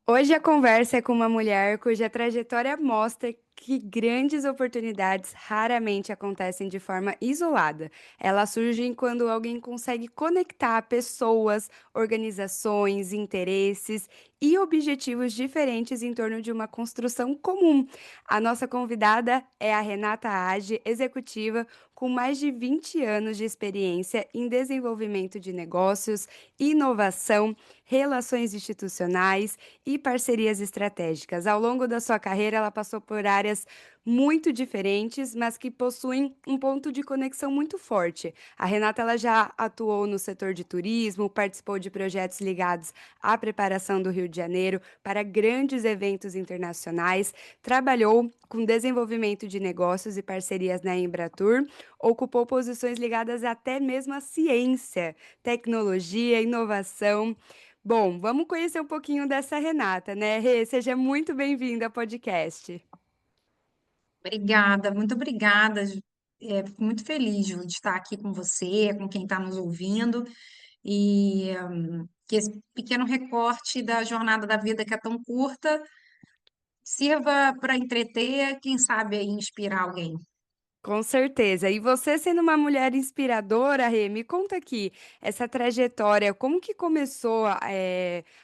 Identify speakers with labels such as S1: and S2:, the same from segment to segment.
S1: Hoje a conversa é com uma mulher cuja trajetória mostra que grandes oportunidades raramente acontecem de forma isolada. Elas surgem quando alguém consegue conectar pessoas, organizações, interesses e objetivos diferentes em torno de uma construção comum. A nossa convidada é a Renata Age, executiva com mais de 20 anos de experiência em desenvolvimento de negócios, inovação, relações institucionais e parcerias estratégicas. Ao longo da sua carreira, ela passou por áreas muito diferentes, mas que possuem um ponto de conexão muito forte. A Renata ela já atuou no setor de turismo, participou de projetos ligados à preparação do Rio de Janeiro para grandes eventos internacionais, trabalhou com desenvolvimento de negócios e parcerias na Embratur, ocupou posições ligadas até mesmo à ciência, tecnologia, inovação. Bom, vamos conhecer um pouquinho dessa Renata, né, Rê? Seja muito bem-vinda ao podcast.
S2: Obrigada, muito obrigada. Fico muito feliz, Ju, de estar aqui com você, com quem está nos ouvindo, e que esse pequeno recorte da jornada da vida que é tão curta sirva para entreter, quem sabe aí inspirar alguém.
S1: Com certeza. E você sendo uma mulher inspiradora, Rê, me conta aqui, essa trajetória, como que começou a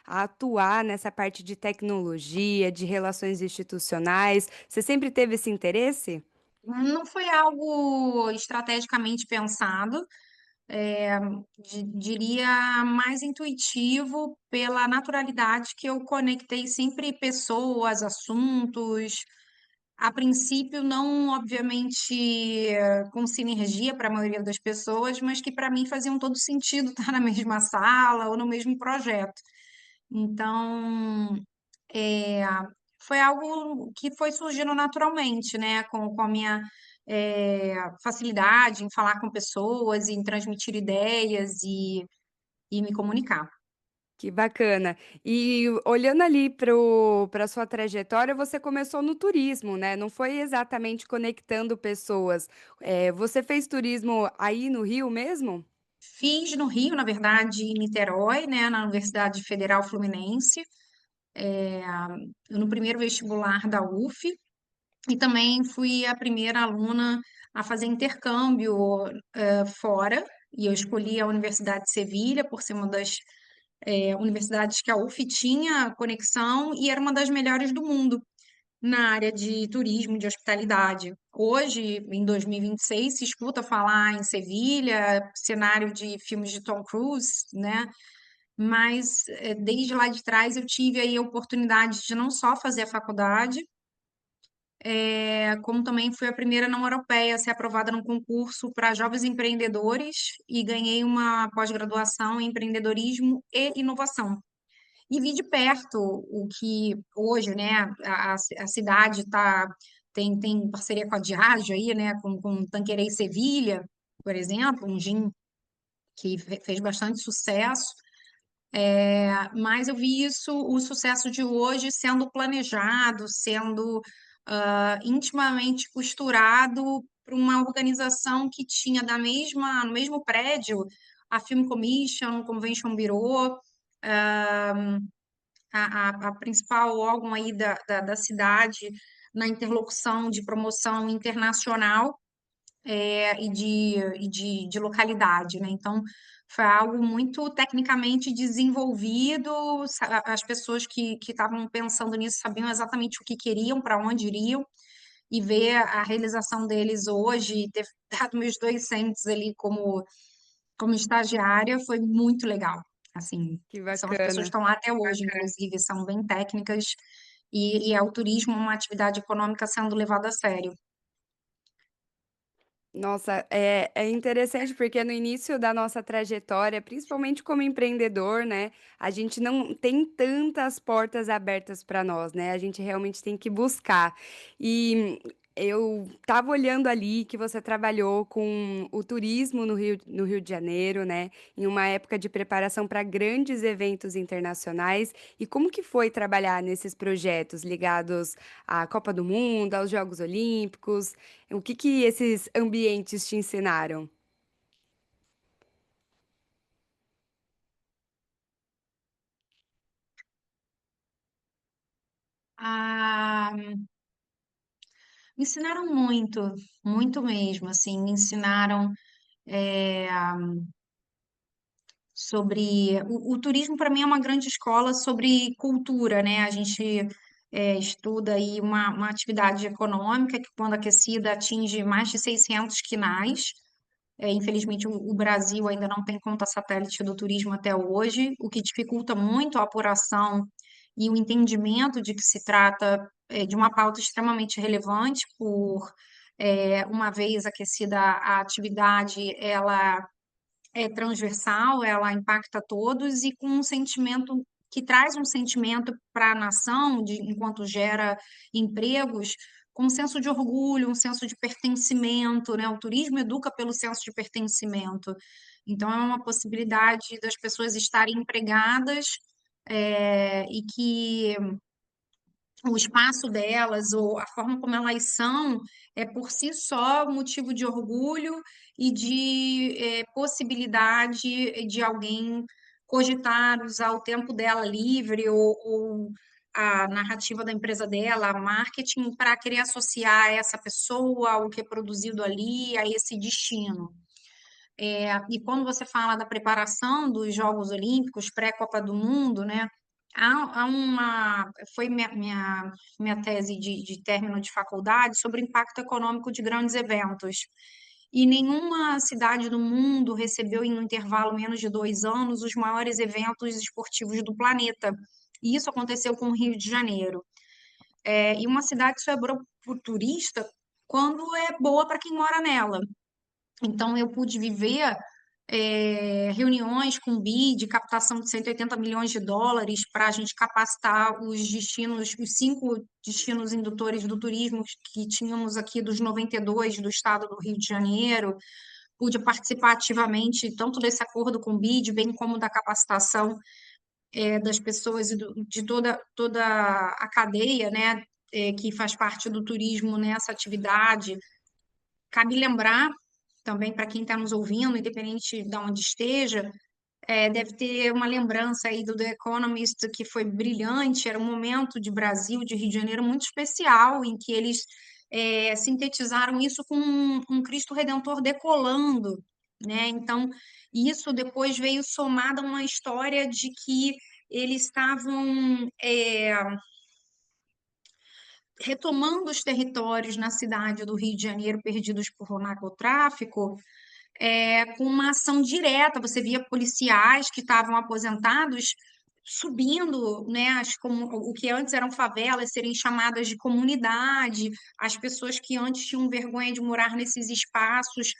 S1: atuar nessa parte de tecnologia, de relações institucionais? Você sempre teve esse interesse?
S2: Não foi algo estrategicamente pensado, diria mais intuitivo pela naturalidade que eu conectei sempre pessoas, assuntos. A princípio, não, obviamente, com sinergia para a maioria das pessoas, mas que para mim faziam todo sentido estar na mesma sala ou no mesmo projeto. Então, é, foi algo que foi surgindo naturalmente, né? Com a minha facilidade em falar com pessoas, em transmitir ideias e me comunicar.
S1: Que bacana. E olhando ali para a sua trajetória, você começou no turismo, né? Não foi exatamente conectando pessoas. Você fez turismo aí no Rio mesmo?
S2: Fiz no Rio, na verdade, em Niterói, né, na Universidade Federal Fluminense, no primeiro vestibular da UF, e também fui a primeira aluna a fazer intercâmbio fora, e eu escolhi a Universidade de Sevilha por ser uma das universidades que a UF tinha conexão e era uma das melhores do mundo na área de turismo, de hospitalidade. Hoje, em 2026, se escuta falar em Sevilha, cenário de filmes de Tom Cruise, né? Mas desde lá de trás eu tive aí a oportunidade de não só fazer a faculdade, como também fui a primeira não europeia a ser aprovada num concurso para jovens empreendedores e ganhei uma pós-graduação em empreendedorismo e inovação. E vi de perto o que hoje, né, a cidade tem parceria com a Diageo aí, né, com Tanqueray Sevilha, por exemplo, um gin que fez bastante sucesso. Mas eu vi isso, o sucesso de hoje sendo planejado, sendo intimamente costurado para uma organização que tinha no mesmo prédio a Film Commission, Convention Bureau, a principal órgão aí da cidade na interlocução de promoção internacional de localidade, né? Então, foi algo muito tecnicamente desenvolvido, as pessoas que estavam pensando nisso sabiam exatamente o que queriam, para onde iriam, e ver a realização deles hoje, ter dado meus 2 cents ali como estagiária, foi muito legal. Assim,
S1: Que
S2: são as pessoas que
S1: bacana.
S2: estão lá até hoje, inclusive, são bem técnicas, e é o turismo uma atividade econômica sendo levada a sério.
S1: Nossa, é interessante porque no início da nossa trajetória, principalmente como empreendedor, né, a gente não tem tantas portas abertas para nós, né? A gente realmente tem que buscar. E Eu estava olhando ali que você trabalhou com o turismo no Rio de Janeiro, né? Em uma época de preparação para grandes eventos internacionais. E como que foi trabalhar nesses projetos ligados à Copa do Mundo, aos Jogos Olímpicos? O que que esses ambientes te ensinaram?
S2: Ah, me ensinaram muito, muito mesmo, assim, me ensinaram é, sobre o turismo para mim é uma grande escola sobre cultura, né? A gente estuda aí uma atividade econômica que, quando aquecida, atinge mais de 600 quinais. Infelizmente, o Brasil ainda não tem conta satélite do turismo até hoje, o que dificulta muito a apuração e o entendimento de que se trata de uma pauta extremamente relevante, uma vez aquecida a atividade, ela é transversal, ela impacta todos e com um sentimento que traz um sentimento para a nação, enquanto gera empregos, com um senso de orgulho, um senso de pertencimento, né? O turismo educa pelo senso de pertencimento. Então, é uma possibilidade das pessoas estarem empregadas, e que o espaço delas ou a forma como elas são é por si só motivo de orgulho e de possibilidade de alguém cogitar usar o tempo dela livre ou a narrativa da empresa dela, a marketing, para querer associar essa pessoa ao que é produzido ali, a esse destino. E quando você fala da preparação dos Jogos Olímpicos, pré-Copa do Mundo, né? Foi minha tese de término de faculdade sobre o impacto econômico de grandes eventos. E nenhuma cidade do mundo recebeu, em um intervalo menos de 2 anos, os maiores eventos esportivos do planeta. E isso aconteceu com o Rio de Janeiro. E uma cidade só é boa para o turista quando é boa para quem mora nela. Então, eu pude viver reuniões com o BID, captação de 180 milhões de dólares para a gente capacitar os destinos, os 5 destinos indutores do turismo que tínhamos aqui dos 92 do estado do Rio de Janeiro. Pude participar ativamente tanto desse acordo com o BID, bem como da capacitação das pessoas e de toda a cadeia, né, que faz parte do turismo nessa atividade. Cabe lembrar também para quem está nos ouvindo, independente de onde esteja, deve ter uma lembrança aí do The Economist que foi brilhante. Era um momento de Brasil, de Rio de Janeiro muito especial, em que eles sintetizaram isso com um Cristo Redentor decolando, né? Então, isso depois veio somado a uma história de que eles estavam retomando os territórios na cidade do Rio de Janeiro perdidos por narcotráfico, com uma ação direta. Você via policiais que estavam aposentados subindo, né, o que antes eram favelas serem chamadas de comunidade, as pessoas que antes tinham vergonha de morar nesses espaços,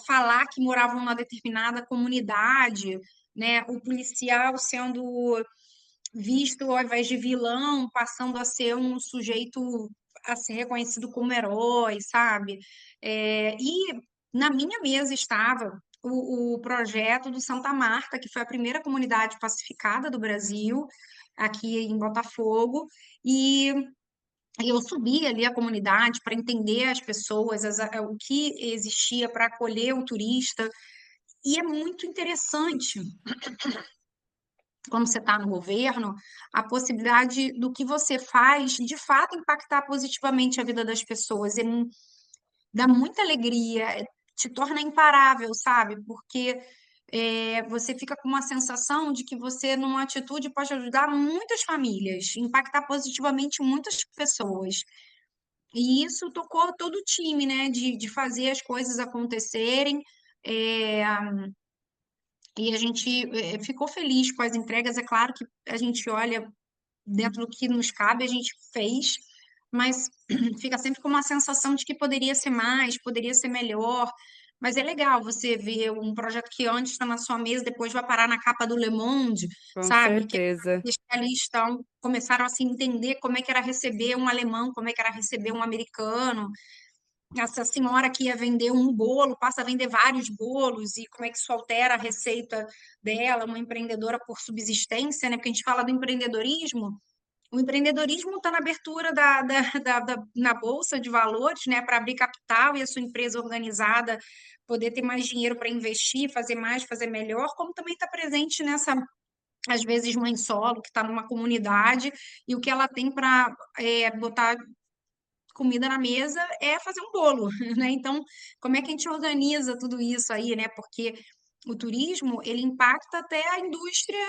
S2: falar que moravam numa determinada comunidade, né, o policial sendo visto, ao invés de vilão, passando a ser um sujeito a ser reconhecido como herói, sabe? E na minha mesa estava o projeto do Santa Marta, que foi a primeira comunidade pacificada do Brasil, aqui em Botafogo, e eu subi ali a comunidade para entender as pessoas, o que existia para acolher o turista, e é muito interessante quando você está no governo, a possibilidade do que você faz de fato impactar positivamente a vida das pessoas. E dá muita alegria, te torna imparável, sabe? Porque você fica com uma sensação de que você, numa atitude, pode ajudar muitas famílias, impactar positivamente muitas pessoas. E isso tocou todo o time, né? De fazer as coisas acontecerem. É, e a gente ficou feliz com as entregas. É claro que a gente olha dentro do que nos cabe, a gente fez, mas fica sempre com uma sensação de que poderia ser mais, poderia ser melhor. Mas é legal você ver um projeto que antes está na sua mesa, depois vai parar na capa do Le Monde,
S1: Com
S2: sabe? Que
S1: certeza.
S2: eles que ali estão, começaram a se entender como é que era receber um alemão, como é que era receber um americano. Essa senhora que ia vender um bolo, passa a vender vários bolos, e como é que isso altera a receita dela, uma empreendedora por subsistência, né? Porque a gente fala do empreendedorismo. O empreendedorismo está na abertura na bolsa de valores, né, para abrir capital e a sua empresa organizada poder ter mais dinheiro para investir, fazer mais, fazer melhor, como também está presente nessa, às vezes, mãe solo, que está numa comunidade e o que ela tem para botar comida na mesa é fazer um bolo, né? Então, como é que a gente organiza tudo isso aí, né? Porque o turismo, ele impacta até a indústria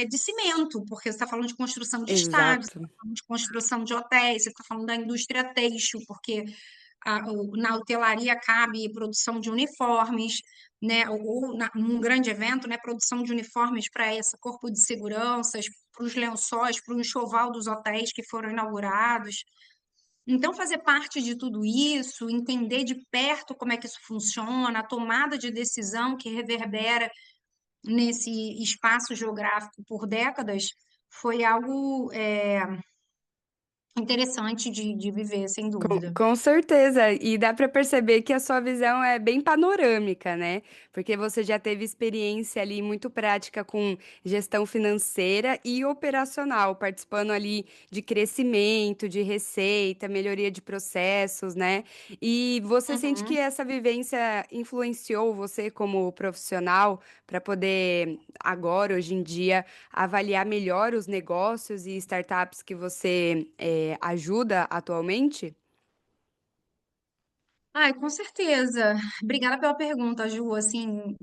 S2: de cimento, porque você está falando de construção de estádios, você
S1: Exato.
S2: está falando de construção de hotéis, você está falando da indústria têxtil, porque na hotelaria cabe produção de uniformes, né? Num grande evento, né? Produção de uniformes para esse corpo de seguranças, para os lençóis, para o enxoval dos hotéis que foram inaugurados. Então, fazer parte de tudo isso, entender de perto como é que isso funciona, a tomada de decisão que reverbera nesse espaço geográfico por décadas, foi algo interessante de viver, sem dúvida.
S1: Com certeza, e dá para perceber que a sua visão é bem panorâmica, né? Porque você já teve experiência ali muito prática com gestão financeira e operacional, participando ali de crescimento, de receita, melhoria de processos, né? E você sente que
S2: Uhum.
S1: essa vivência influenciou você como profissional para poder agora, hoje em dia, avaliar melhor os negócios e startups que você ajuda atualmente?
S2: Ai, com certeza. Obrigada pela pergunta, Ju. Assim,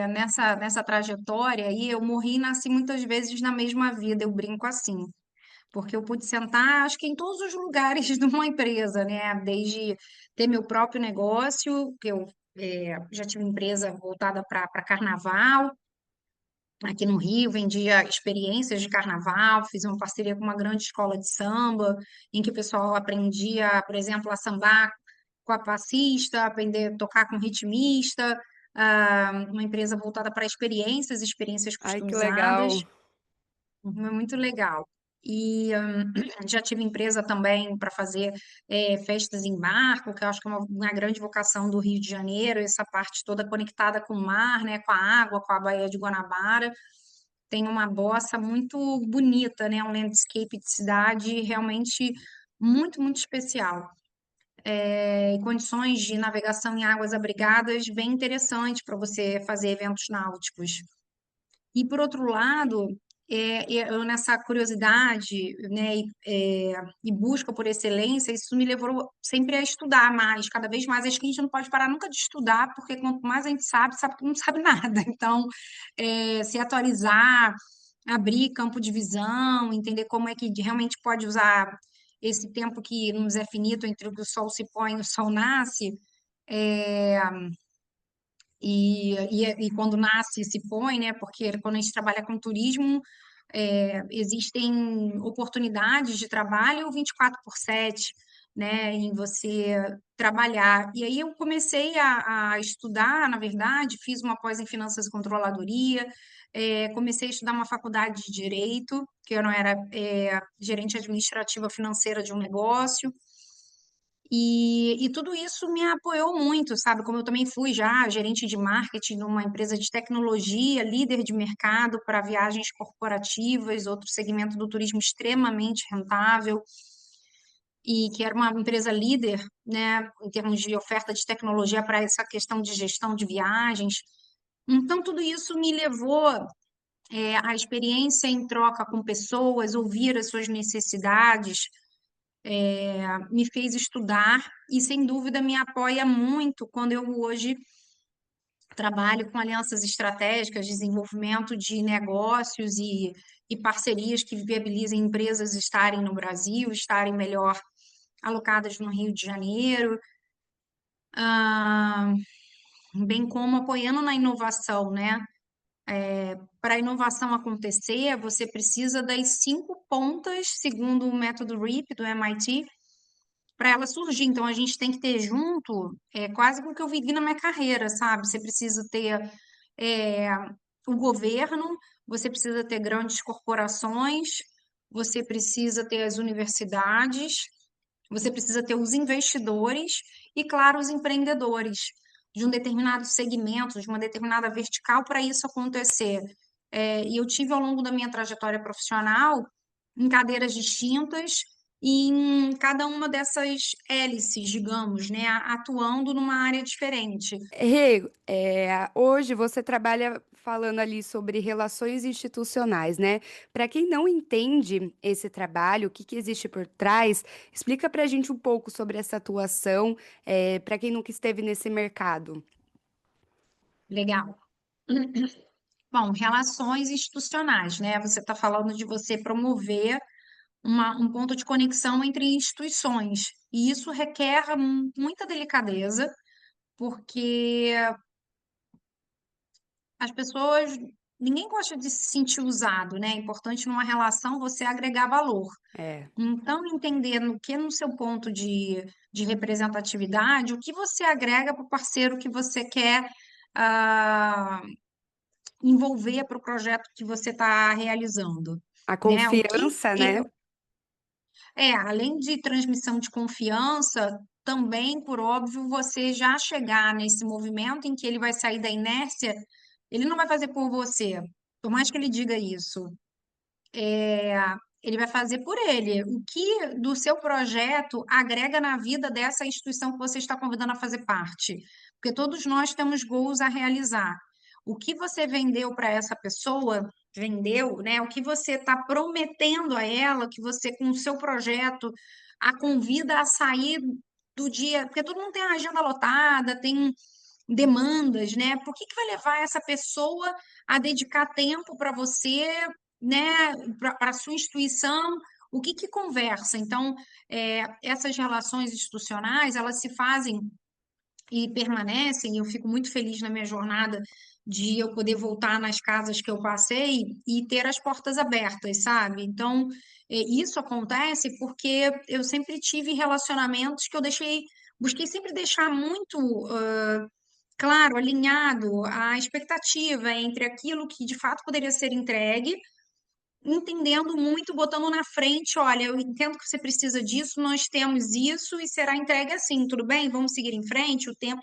S2: nessa trajetória aí, eu morri e nasci muitas vezes na mesma vida, eu brinco assim. Porque eu pude sentar, acho que em todos os lugares de uma empresa, né? Desde ter meu próprio negócio, que eu já tive empresa voltada para carnaval, aqui no Rio, vendia experiências de carnaval, fiz uma parceria com uma grande escola de samba, em que o pessoal aprendia, por exemplo, a sambar com a passista, aprender a tocar com ritmista, uma empresa voltada para experiências, experiências
S1: Ai, que
S2: customizadas.
S1: legal.
S2: Uhum, é muito legal. E já tive empresa também para fazer festas em barco, que eu acho que é uma grande vocação do Rio de Janeiro, essa parte toda conectada com o mar, né, com a água, com a Baía de Guanabara. Tem uma bossa muito bonita, né, um landscape de cidade realmente muito, muito especial. E condições de navegação em águas abrigadas bem interessantes para você fazer eventos náuticos. E, por outro lado, eu nessa curiosidade, né, e busca por excelência, isso me levou sempre a estudar mais, cada vez mais. Acho que a gente não pode parar nunca de estudar, porque quanto mais a gente sabe, sabe que não sabe nada. Então, se atualizar, abrir campo de visão, entender como é que realmente pode usar esse tempo que nos é finito entre o que o sol se põe e o sol nasce, é, e quando nasce se põe, né? Porque quando a gente trabalha com turismo, existem oportunidades de trabalho 24/7, né? Em você trabalhar. E aí eu comecei a estudar, na verdade, fiz uma pós em finanças e controladoria, comecei a estudar uma faculdade de direito, que eu não era gerente administrativa financeira de um negócio. E tudo isso me apoiou muito, sabe? Como eu também fui já gerente de marketing numa empresa de tecnologia, líder de mercado para viagens corporativas, outro segmento do turismo extremamente rentável, e que era uma empresa líder, né, em termos de oferta de tecnologia para essa questão de gestão de viagens. Então, tudo isso me levou à experiência em troca com pessoas, ouvir as suas necessidades, me fez estudar e, sem dúvida, me apoia muito quando eu hoje trabalho com alianças estratégicas, desenvolvimento de negócios e parcerias que viabilizem empresas estarem no Brasil, estarem melhor alocadas no Rio de Janeiro, ah, bem como apoiando na inovação, né? Para a inovação acontecer, você precisa das 5 pontas, segundo o método RIP do MIT, para ela surgir. Então, a gente tem que ter junto, quase com o que eu vivi na minha carreira, sabe? Você precisa ter é, o governo, você precisa ter grandes corporações, você precisa ter as universidades, você precisa ter os investidores e, claro, os empreendedores de um determinado segmento, de uma determinada vertical para isso acontecer. E eu tive ao longo da minha trajetória profissional em cadeiras distintas e em cada uma dessas hélices, digamos, né, atuando numa área diferente.
S1: Rê, hoje você trabalha falando ali sobre relações institucionais, né? Para quem não entende esse trabalho, o que que existe por trás, explica para a gente um pouco sobre essa atuação, para quem nunca esteve nesse mercado.
S2: Legal. Bom, relações institucionais, né? Você está falando de você promover um ponto de conexão entre instituições. E isso requer muita delicadeza, porque as pessoas, ninguém gosta de se sentir usado, né? É importante numa relação você agregar valor.
S1: É.
S2: Então, entender no que no seu ponto de representatividade, o que você agrega para o parceiro que você quer ah, envolver para o projeto que você está realizando,
S1: A
S2: né? O que
S1: confiança, né?
S2: além de transmissão de confiança, também, por óbvio, você já chegar nesse movimento em que ele vai sair da inércia, ele não vai fazer por você, por mais que ele diga isso. É, ele vai fazer por ele. O que do seu projeto agrega na vida dessa instituição que você está convidando a fazer parte? Porque todos nós temos goals a realizar. O que você vendeu para essa pessoa, vendeu, né? O que você está prometendo a ela, que você, com o seu projeto, a convida a sair do dia, porque todo mundo tem a agenda lotada, tem demandas, né? Por que que vai levar essa pessoa a dedicar tempo para você, né? Para a sua instituição? O que que conversa? Então, essas relações institucionais, elas se fazem e permanecem. Eu fico muito feliz na minha jornada de eu poder voltar nas casas que eu passei e ter as portas abertas, sabe? Então, isso acontece porque eu sempre tive relacionamentos que eu deixei, busquei sempre deixar muito claro, alinhado à expectativa entre aquilo que de fato poderia ser entregue, entendendo muito, botando na frente, olha, eu entendo que você precisa disso, nós temos isso e será entregue assim, tudo bem? Vamos seguir em frente, o tempo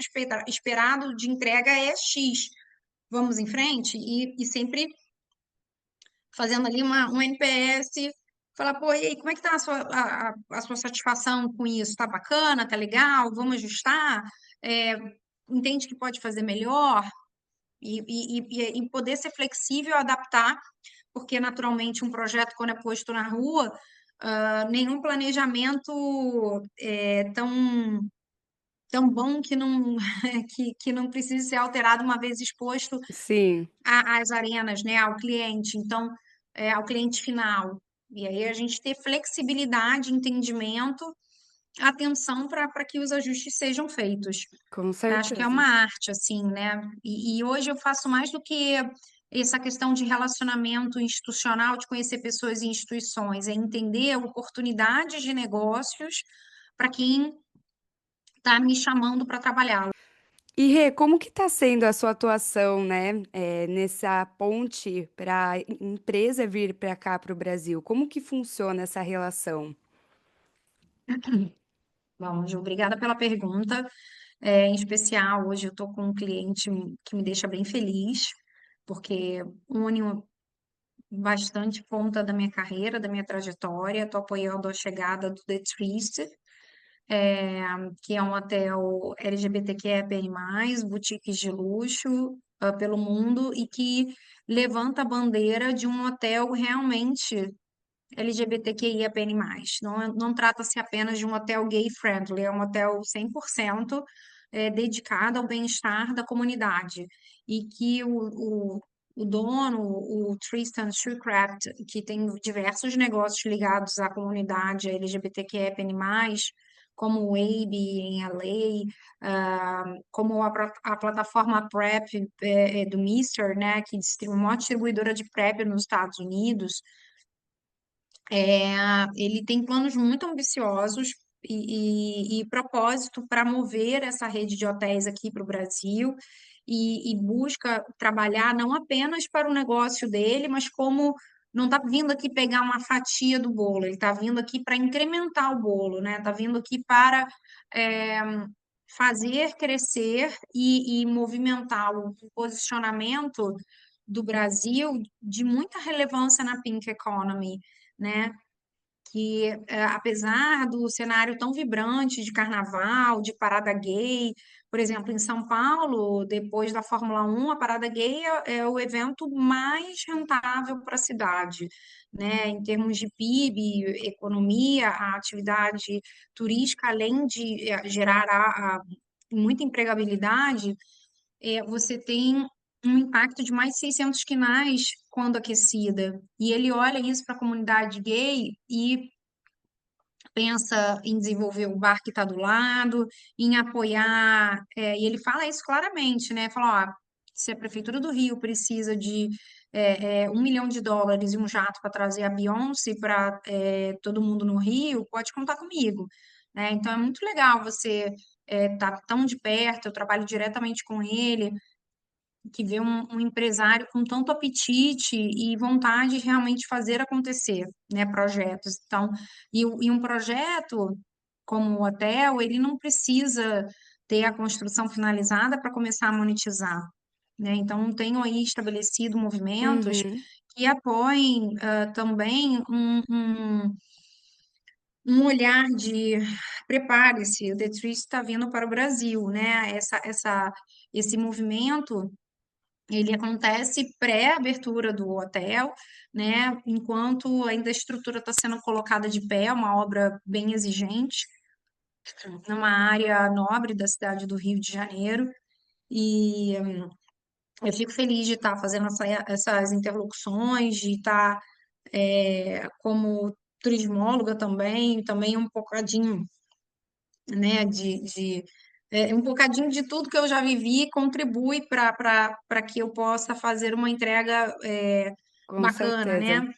S2: esperado de entrega é X. Vamos em frente e sempre fazendo ali um NPS, falar, pô, e aí, como é que tá a sua satisfação com isso? Tá bacana? Tá legal? Vamos ajustar? É, entende que pode fazer melhor? E poder ser flexível, adaptar, porque naturalmente um projeto, quando é posto na rua, nenhum planejamento é tão bom que não, que não precise ser alterado uma vez exposto
S1: Sim,
S2: às arenas, né, ao cliente, então, ao cliente final. E aí a gente ter flexibilidade, entendimento, atenção para que os ajustes sejam feitos.
S1: com
S2: Acho que é
S1: certeza.
S2: uma arte, assim, né? E hoje eu faço mais do que essa questão de relacionamento institucional, de conhecer pessoas e instituições, é entender oportunidades de negócios para quem está me chamando para trabalhar.
S1: E Rê, como que está sendo a sua atuação, né, nessa ponte para a empresa vir para cá, para o Brasil? Como que funciona essa relação?
S2: Bom, Ju, obrigada pela pergunta. Em especial, hoje eu estou com um cliente que me deixa bem feliz, porque une bastante ponta da minha carreira, da minha trajetória. Estou apoiando a chegada do The Trist, que é um hotel LGBTQIA+, boutiques de luxo, pelo mundo e que levanta a bandeira de um hotel realmente LGBTQIA+. Não trata-se apenas de um hotel gay-friendly, é um hotel 100% dedicado ao bem-estar da comunidade. E que o dono, o Tristan Shucraft, que tem diversos negócios ligados à comunidade LGBTQIA+, como o Wabe em LA, como a plataforma PrEP do Mister, né, que é uma distribuidora de PrEP nos Estados Unidos. Ele tem planos muito ambiciosos e propósito para mover essa rede de hotéis aqui para o Brasil e busca trabalhar não apenas para o negócio dele, mas como não está vindo aqui pegar uma fatia do bolo, ele está vindo aqui para incrementar o bolo, né? Está vindo aqui para é, fazer crescer e movimentar o posicionamento do Brasil de muita relevância na Pink Economy, né? Que apesar do cenário tão vibrante de carnaval, de parada gay, por exemplo, em São Paulo, depois da Fórmula 1, a parada gay é o evento mais rentável para a cidade, né? Em termos de PIB, economia, a atividade turística, além de gerar muita empregabilidade, você tem um impacto de mais 600 quinais quando aquecida. E ele olha isso para a comunidade gay e pensa em desenvolver o bar que está do lado, em apoiar, e ele fala isso claramente, né? Fala, ó, se a Prefeitura do Rio precisa de US$ 1 milhão e um jato para trazer a Beyoncé para todo mundo no Rio, pode contar comigo, né? Então é muito legal você estar tão de perto, eu trabalho diretamente com ele, que vê um empresário com tanto apetite e vontade de realmente fazer acontecer, né, projetos. Então, e um projeto como o hotel, ele não precisa ter a construção finalizada para começar a monetizar, né? Então, tenho aí estabelecido movimentos
S1: Uhum.
S2: que apoiem também um olhar de prepare-se, o The Tree está vindo para o Brasil, né? Esse movimento ele acontece pré-abertura do hotel, né? Enquanto ainda a estrutura está sendo colocada de pé, uma obra bem exigente, numa área nobre da cidade do Rio de Janeiro. E eu fico feliz de estar fazendo essas interlocuções, de estar como turismóloga também um bocadinho, né, um bocadinho de tudo que eu já vivi contribui para que eu possa fazer uma entrega
S1: Com
S2: bacana, né?
S1: certeza.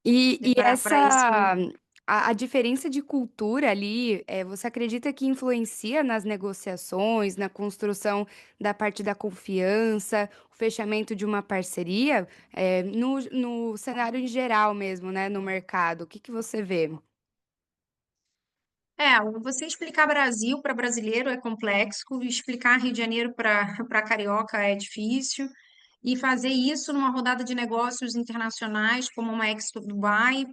S1: E
S2: Para esse.
S1: a diferença de cultura ali, você acredita que influencia nas negociações, na construção da parte da confiança, o fechamento de uma parceria, no cenário em geral mesmo, né, no mercado? O que que você vê?
S2: Você explicar Brasil para brasileiro é complexo, explicar Rio de Janeiro para carioca é difícil, e fazer isso numa rodada de negócios internacionais, como uma Expo Dubai,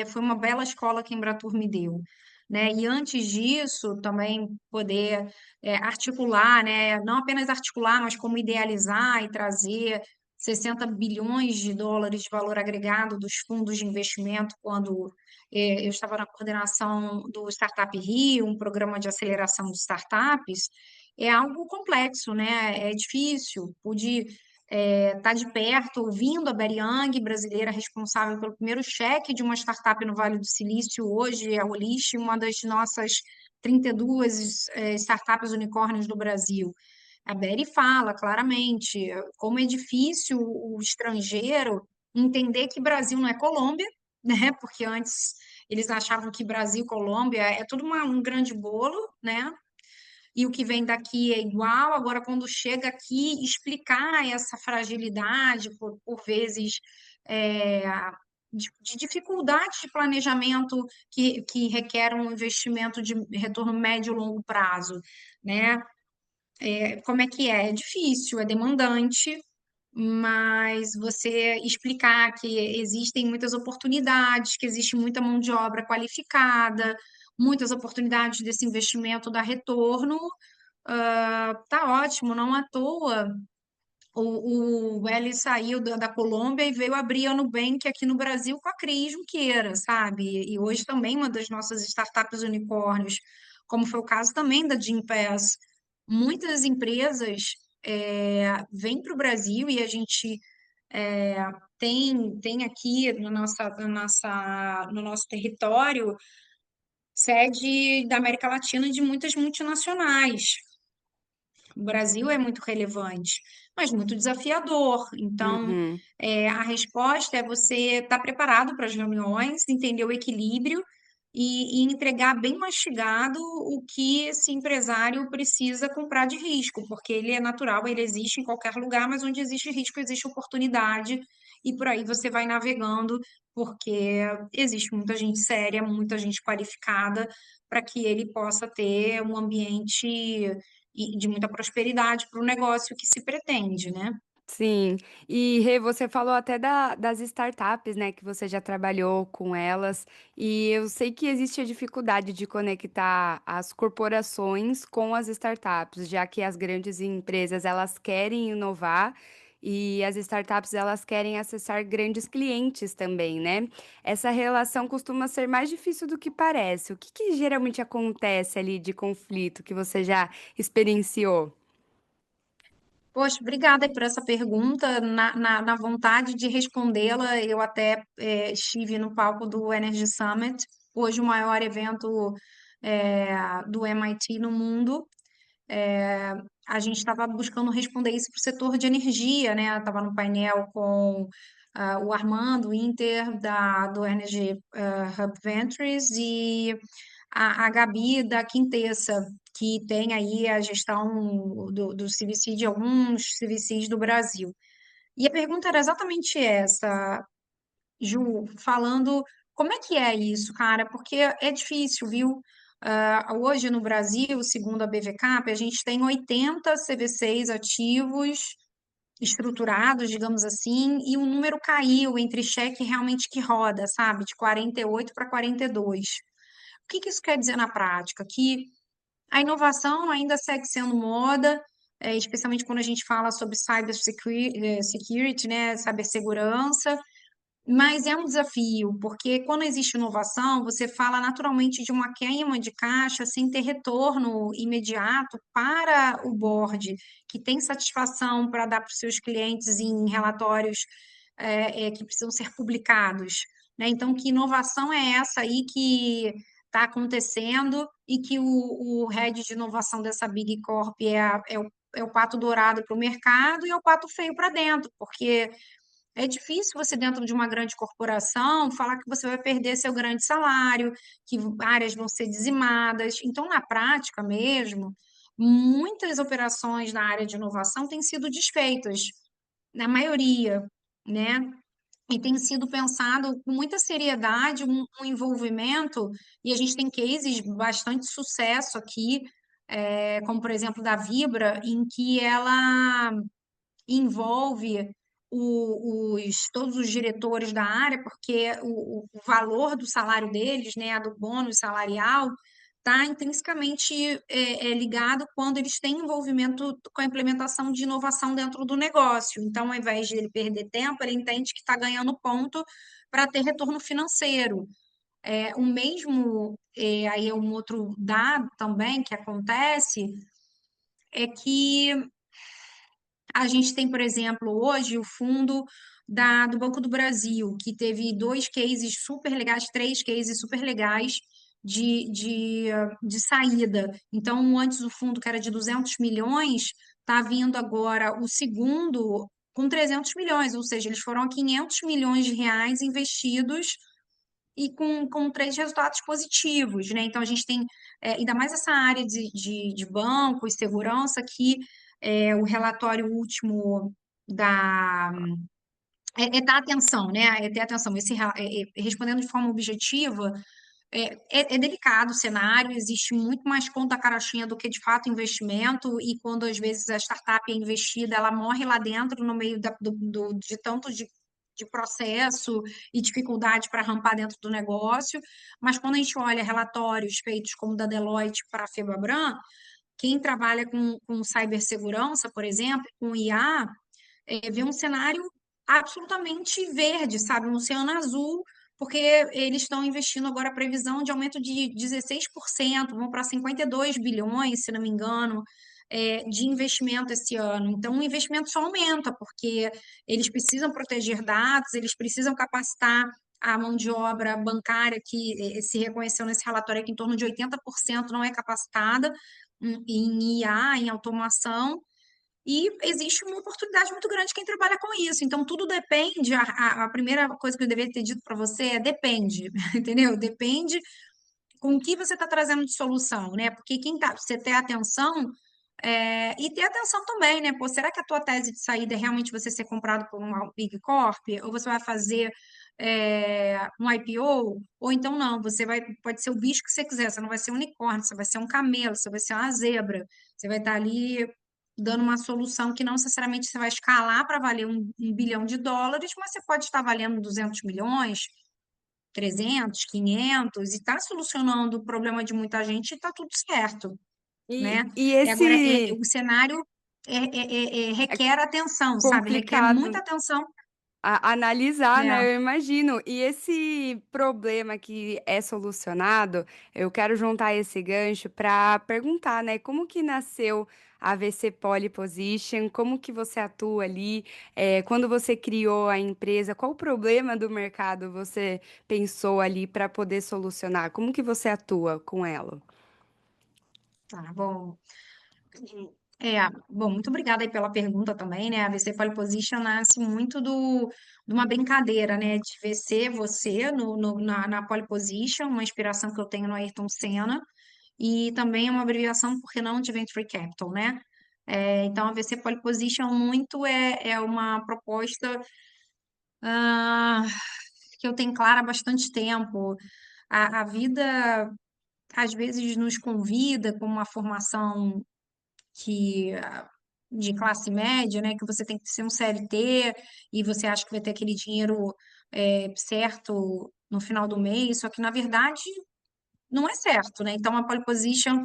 S2: foi uma bela escola que a Embratur me deu, né? E antes disso, também poder articular, né? Não apenas articular, mas como idealizar e trazer US$ 60 bilhões de valor agregado dos fundos de investimento quando eu estava na coordenação do Startup Rio, um programa de aceleração de startups, é algo complexo, né? É difícil. Pude estar de perto, ouvindo a Betty Young, brasileira responsável pelo primeiro cheque de uma startup no Vale do Silício, hoje é a Olish, uma das nossas 32 startups unicórnios do Brasil. A Betty fala claramente como é difícil o estrangeiro entender que Brasil não é Colômbia, né? Porque antes eles achavam que Brasil e Colômbia é tudo um grande bolo, né? E o que vem daqui é igual. Agora, quando chega aqui, explicar essa fragilidade, por vezes, é, de dificuldade de planejamento que requer um investimento de retorno médio e longo prazo, né? Como é que é? É difícil, é demandante, mas você explicar que existem muitas oportunidades, que existe muita mão de obra qualificada, muitas oportunidades desse investimento dar retorno, tá ótimo, não à toa. O Eli saiu da Colômbia e veio abrir a Nubank aqui no Brasil com a Cris Junqueira, sabe? E hoje também uma das nossas startups unicórnios, como foi o caso também da Gympass. Muitas empresas vêm para o Brasil e a gente é, tem aqui no nosso território sede da América Latina de muitas multinacionais. O Brasil é muito relevante, mas muito desafiador. Então, a resposta é você estar preparado para as reuniões, entender o equilíbrio, e entregar bem mastigado o que esse empresário precisa comprar de risco, porque ele é natural, ele existe em qualquer lugar, mas onde existe risco, existe oportunidade, e por aí você vai navegando, porque existe muita gente séria, muita gente qualificada, para que ele possa ter um ambiente de muita prosperidade para o negócio que se pretende, né?
S1: Sim. E Rê, você falou até das startups, né, que você já trabalhou com elas, e eu sei que existe a dificuldade de conectar as corporações com as startups, já que as grandes empresas elas querem inovar e as startups elas querem acessar grandes clientes também, né? Essa relação costuma ser mais difícil do que parece. O que que geralmente acontece ali de conflito que você já experienciou?
S2: Poxa, obrigada aí por essa pergunta. Na vontade de respondê-la, eu até estive no palco do Energy Summit, hoje o maior evento do MIT no mundo. A gente estava buscando responder isso para o setor de energia, né? Estava no painel com o Armando Inter, do Energy Hub Ventures, e a Gabi da Quintessa, que tem aí a gestão do CVC de alguns CVCs do Brasil. E a pergunta era exatamente essa, Ju, falando como é que é isso, cara? Porque é difícil, viu? Hoje no Brasil, segundo a BVCap, a gente tem 80 CVCs ativos, estruturados, digamos assim, e o número caiu entre cheque realmente que roda, sabe? De 48 para 42. O que que isso quer dizer na prática? Que a inovação ainda segue sendo moda, especialmente quando a gente fala sobre security, né, cibersegurança, mas é um desafio, porque quando existe inovação, você fala naturalmente de uma queima de caixa sem ter retorno imediato para o board, que tem satisfação para dar para os seus clientes em relatórios que precisam ser publicados, né? Então, que inovação é essa aí que está acontecendo e que o head de inovação dessa Big Corp é o pato dourado para o mercado e é o pato feio para dentro, porque é difícil você, dentro de uma grande corporação, falar que você vai perder seu grande salário, que áreas vão ser dizimadas. Então, na prática mesmo, muitas operações na área de inovação têm sido desfeitas, na maioria, né? E tem sido pensado com muita seriedade, um envolvimento, e a gente tem cases bastante sucesso aqui, como por exemplo da Vibra, em que ela envolve todos os diretores da área, porque o valor do salário deles, né, do bônus salarial, está intrinsecamente ligado quando eles têm envolvimento com a implementação de inovação dentro do negócio. Então, ao invés de ele perder tempo, ele entende que está ganhando ponto para ter retorno financeiro. O mesmo, aí é um outro dado também que acontece, é que a gente tem, por exemplo, hoje o fundo do Banco do Brasil, que teve dois cases super legais, três cases super legais de saída. Então, antes o fundo, que era de 200 milhões, está vindo agora o segundo com 300 milhões, ou seja, eles foram a 500 milhões de reais investidos e com três resultados positivos, né? Então, a gente tem, ainda mais essa área de banco e segurança, que o relatório último da. Dar atenção, né? É ter atenção. Respondendo de forma objetiva, é delicado o cenário, existe muito mais conta carochinha do que de fato investimento, e quando às vezes a startup é investida, ela morre lá dentro, no meio de tanto de processo e dificuldade para rampar dentro do negócio. Mas quando a gente olha relatórios feitos como o da Deloitte para a Febraban, quem trabalha com cibersegurança, por exemplo, com IA, vê um cenário absolutamente verde, sabe? Um oceano azul, porque eles estão investindo agora a previsão de aumento de 16%, vão para 52 bilhões, se não me engano, de investimento esse ano. Então, o investimento só aumenta, porque eles precisam proteger dados, eles precisam capacitar a mão de obra bancária, que se reconheceu nesse relatório que em torno de 80% não é capacitada em IA, em automação, e existe uma oportunidade muito grande de quem trabalha com isso. Então, tudo depende. A primeira coisa que eu deveria ter dito para você é depende, entendeu? Depende com o que você está trazendo de solução, né? Porque quem tá, você ter atenção, e ter atenção também, né? Pô, será que a tua tese de saída é realmente você ser comprado por uma Big Corp? Ou você vai fazer um IPO? Ou então não, pode ser o bicho que você quiser, você não vai ser um unicórnio, você vai ser um camelo, você vai ser uma zebra, você vai estar ali dando uma solução que não necessariamente você vai escalar para valer um bilhão de dólares, mas você pode estar valendo 200 milhões, 300, 500, e está solucionando o problema de muita gente e está tudo certo, né?
S1: E
S2: Agora,
S1: esse
S2: o cenário
S1: é
S2: requer atenção, sabe? Requer muita
S1: complicado
S2: atenção.
S1: analisar,
S2: É,
S1: né? Eu imagino. E esse problema que é solucionado, eu quero juntar esse gancho para perguntar, né? Como que nasceu a VC Pole Position? Como que você atua ali? Quando você criou a empresa, qual o problema do mercado você pensou ali para poder solucionar? Como que você atua com ela?
S2: tá bom. Bom, muito obrigada aí pela pergunta também, né? A VC Pole Position nasce muito de uma brincadeira, né? De VC, você na Pole Position, uma inspiração que eu tenho no Ayrton Senna, e também é uma abreviação, por que não, de Venture Capital, né? Então, a VC Pole Position muito é uma proposta ah, que eu tenho clara há bastante tempo. A vida, às vezes, nos convida com uma formação que de classe média, né, que você tem que ser um CLT e você acha que vai ter aquele dinheiro certo no final do mês, só que na verdade não é certo, né? Então a pole position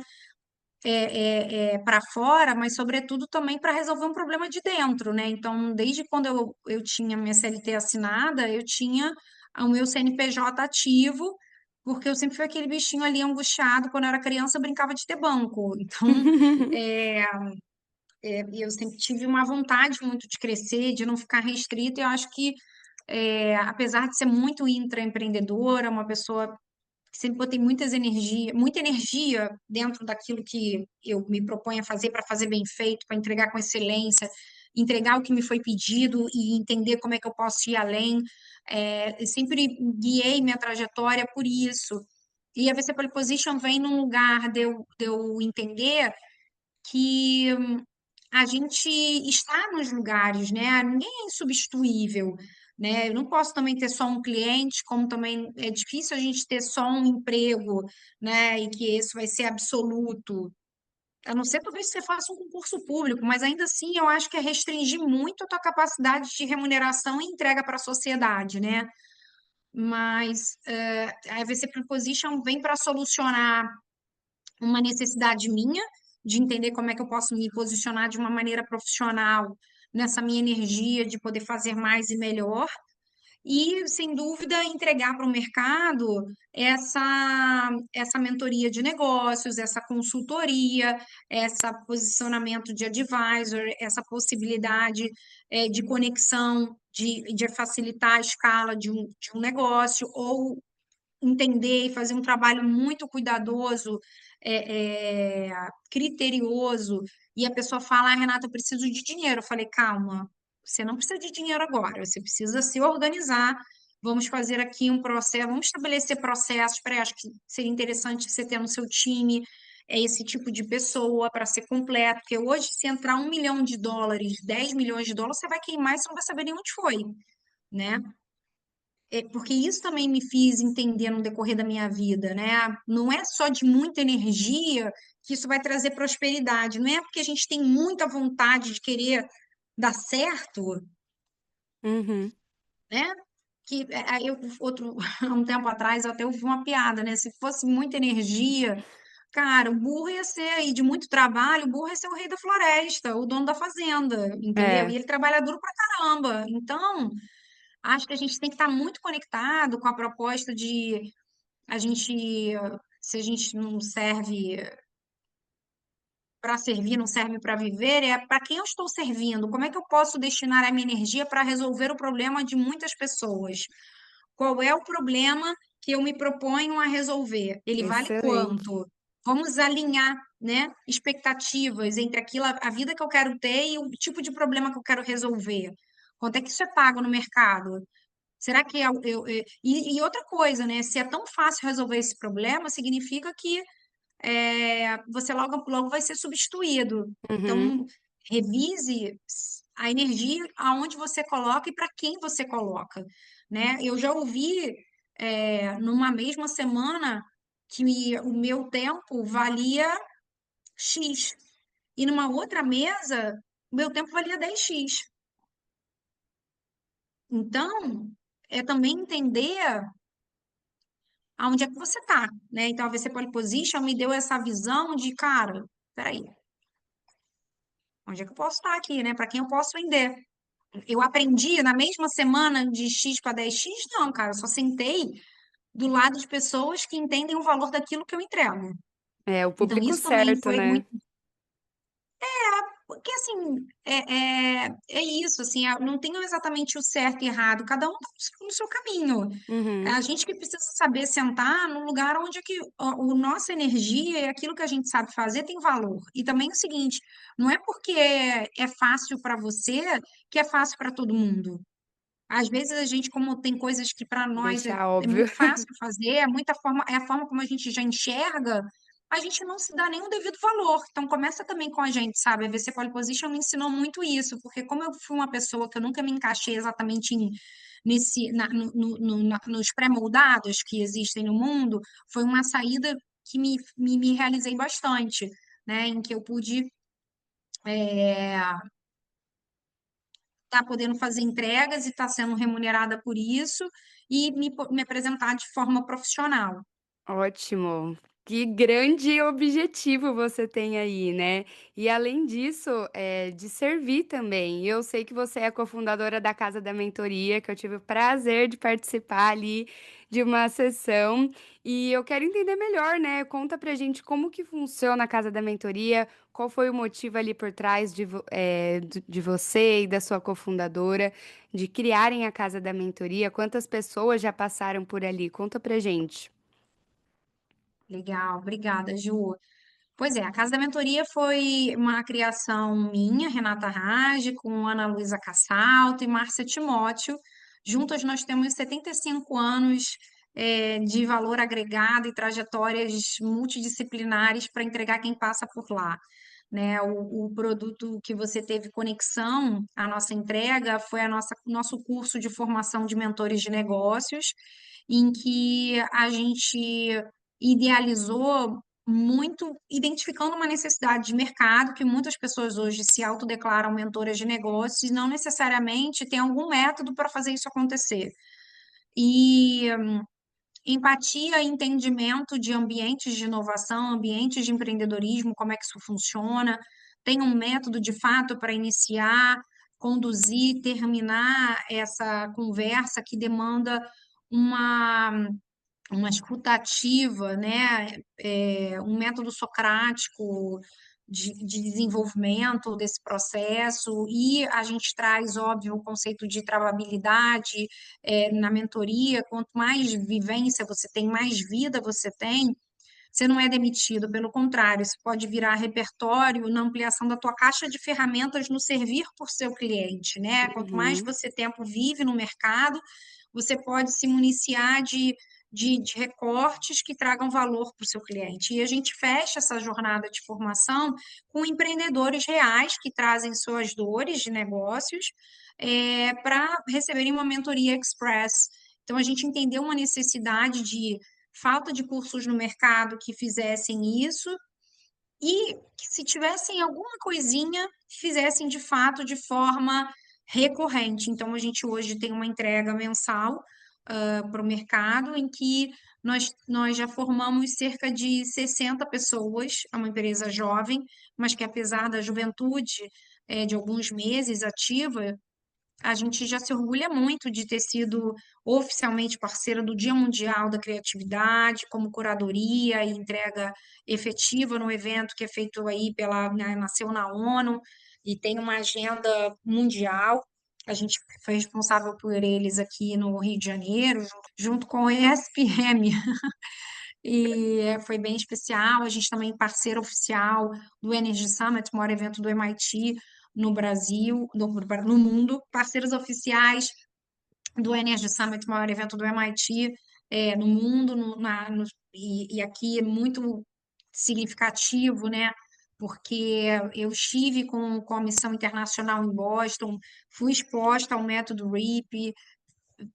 S2: para fora, mas sobretudo também para resolver um problema de dentro, né? Então, desde quando eu tinha minha CLT assinada, eu tinha o meu CNPJ ativo, porque eu sempre fui aquele bichinho ali angustiado. Quando eu era criança, eu brincava de ter banco. Então, é, eu sempre tive uma vontade muito de crescer, de não ficar restrita. E eu acho que, apesar de ser muito intraempreendedora, uma pessoa que sempre botei muita energia dentro daquilo que eu me proponho a fazer para fazer bem feito, para entregar com excelência, entregar o que me foi pedido e entender como é que eu posso ir além. Eu sempre guiei minha trajetória por isso. E a VC Pole Position vem num lugar de eu entender que a gente está nos lugares, né? Ninguém é insubstituível, né? Eu não posso também ter só um cliente, como também é difícil a gente ter só um emprego, né? E que isso vai ser absoluto. A não ser talvez que você faça um concurso público, mas ainda assim eu acho que é restringir muito a tua capacidade de remuneração e entrega para a sociedade, né? Mas a VC Proposition vem para solucionar uma necessidade minha de entender como é que eu posso me posicionar de uma maneira profissional nessa minha energia de poder fazer mais e melhor. E, sem dúvida, entregar para o mercado essa mentoria de negócios, essa consultoria, esse posicionamento de advisor, essa possibilidade de conexão, de facilitar a escala de um negócio, ou entender e fazer um trabalho muito cuidadoso, criterioso, e a pessoa fala, Renata, eu preciso de dinheiro. Eu falei, calma, você não precisa de dinheiro agora, você precisa se organizar. Vamos fazer aqui um processo, vamos estabelecer processos. Peraí, acho que seria interessante você ter no seu time esse tipo de pessoa para ser completo, porque hoje, se entrar 1 milhão de dólares, 10 milhões de dólares, você vai queimar e você não vai saber nem onde foi, né? Porque isso também me fiz entender no decorrer da minha vida, né? Não é só de muita energia que isso vai trazer prosperidade, não é porque a gente tem muita vontade de querer dar certo,
S1: Uhum.
S2: né? Que há um tempo atrás, eu até ouvi uma piada, né? Se fosse muita energia, cara, o burro ia ser aí de muito trabalho, o burro ia ser o rei da floresta, o dono da fazenda, entendeu? E
S1: É.
S2: ele trabalha duro pra caramba. Então, acho que a gente tem que estar muito conectado com a proposta de a gente, se a gente não serve para servir, não serve para viver, é para quem eu estou servindo? Como é que eu posso destinar a minha energia para resolver o problema de muitas pessoas? Qual é o problema que eu me proponho a resolver? Ele vale
S1: Excelente.
S2: quanto? Vamos alinhar, né, expectativas entre aquilo, a vida que eu quero ter e o tipo de problema que eu quero resolver. Quanto é que isso é pago no mercado? Será que e outra coisa, né? Se é tão fácil resolver esse problema, significa que você logo vai ser substituído.
S1: Uhum.
S2: Então, revise a energia aonde você coloca e para quem você coloca, né? Eu já ouvi numa mesma semana que o meu tempo valia X e numa outra mesa o meu tempo valia 10x. Então, é também entender aonde é que você está, né? Então, a VC Pole Position me deu essa visão de, cara, peraí, onde é que eu posso estar aqui, né? Para quem eu posso vender? Eu aprendi na mesma semana de X para 10x? Não, cara, eu só sentei do lado de pessoas que entendem o valor daquilo que eu entrego.
S1: É o
S2: Então,
S1: público
S2: isso também
S1: certo,
S2: foi
S1: né?
S2: muito. Porque, assim, é isso, assim, não tem exatamente o certo e errado, cada um está no seu caminho. É
S1: Uhum.
S2: a gente que precisa saber sentar no lugar onde é que nossa energia e aquilo que a gente sabe fazer tem valor. E também é o seguinte, não é porque é fácil para você que é fácil para todo mundo. Às vezes a gente, como tem coisas que para nós é,
S1: Deixar
S2: é
S1: óbvio.
S2: muito fácil fazer, é a forma como a gente já enxerga, a gente não se dá nem o devido valor. Então começa também com a gente, sabe? A VC Pole Position me ensinou muito isso, porque como eu fui uma pessoa que eu nunca me encaixei exatamente nesse, nos pré-moldados que existem no mundo, foi uma saída que me realizei bastante, né? Em que eu pude estar podendo fazer entregas e estar sendo remunerada por isso e me apresentar de forma profissional.
S1: Ótimo. Que grande objetivo você tem aí, né? E além disso, de servir também. Eu sei que você é cofundadora da Casa da Mentoria, que eu tive o prazer de participar ali de uma sessão. E eu quero entender melhor, né? Conta pra gente como que funciona a Casa da Mentoria, qual foi o motivo ali por trás de você e da sua cofundadora de criarem a Casa da Mentoria, quantas pessoas já passaram por ali? Conta pra gente.
S2: Legal, obrigada, Ju. Pois é, a Casa da Mentoria foi uma criação minha, Renata Rage, com Ana Luísa Cassalto e Márcia Timóteo. Juntas nós temos 75 anos de valor agregado e trajetórias multidisciplinares para entregar quem passa por lá. Né? O produto que você teve conexão, a nossa entrega, foi nosso curso de formação de mentores de negócios, em que a gente idealizou muito, identificando uma necessidade de mercado, que muitas pessoas hoje se autodeclaram mentoras de negócios e não necessariamente tem algum método para fazer isso acontecer. E empatia e entendimento de ambientes de inovação, ambientes de empreendedorismo, como é que isso funciona, tem um método de fato para iniciar, conduzir, terminar essa conversa que demanda uma uma escutativa, né? Um método socrático de desenvolvimento desse processo, e a gente traz, óbvio, o conceito de travabilidade na mentoria. Quanto mais vivência você tem, mais vida você tem, você não é demitido, pelo contrário, isso pode virar repertório na ampliação da tua caixa de ferramentas no servir por seu cliente, né? Quanto mais
S1: Uhum.
S2: você tempo vive no mercado, você pode se municiar de recortes que tragam valor para o seu cliente. E a gente fecha essa jornada de formação com empreendedores reais que trazem suas dores de negócios para receberem uma mentoria express. Então, a gente entendeu uma necessidade de falta de cursos no mercado que fizessem isso e que, se tivessem alguma coisinha, fizessem de fato de forma recorrente. Então, a gente hoje tem uma entrega mensal para o mercado em que nós já formamos cerca de 60 pessoas, é uma empresa jovem, mas que apesar da juventude de alguns meses ativa, a gente já se orgulha muito de ter sido oficialmente parceira do Dia Mundial da Criatividade, como curadoria e entrega efetiva no evento que é feito aí nasceu na ONU e tem uma agenda mundial. A gente foi responsável por eles aqui no Rio de Janeiro, junto com o ESPM, e foi bem especial. A gente também é parceira oficial do Energy Summit, o maior evento do MIT no Brasil, no mundo. Parceiros oficiais do Energy Summit, o maior evento do MIT no mundo, e aqui é muito significativo, né? Porque eu estive com a missão internacional em Boston, fui exposta ao método RIP,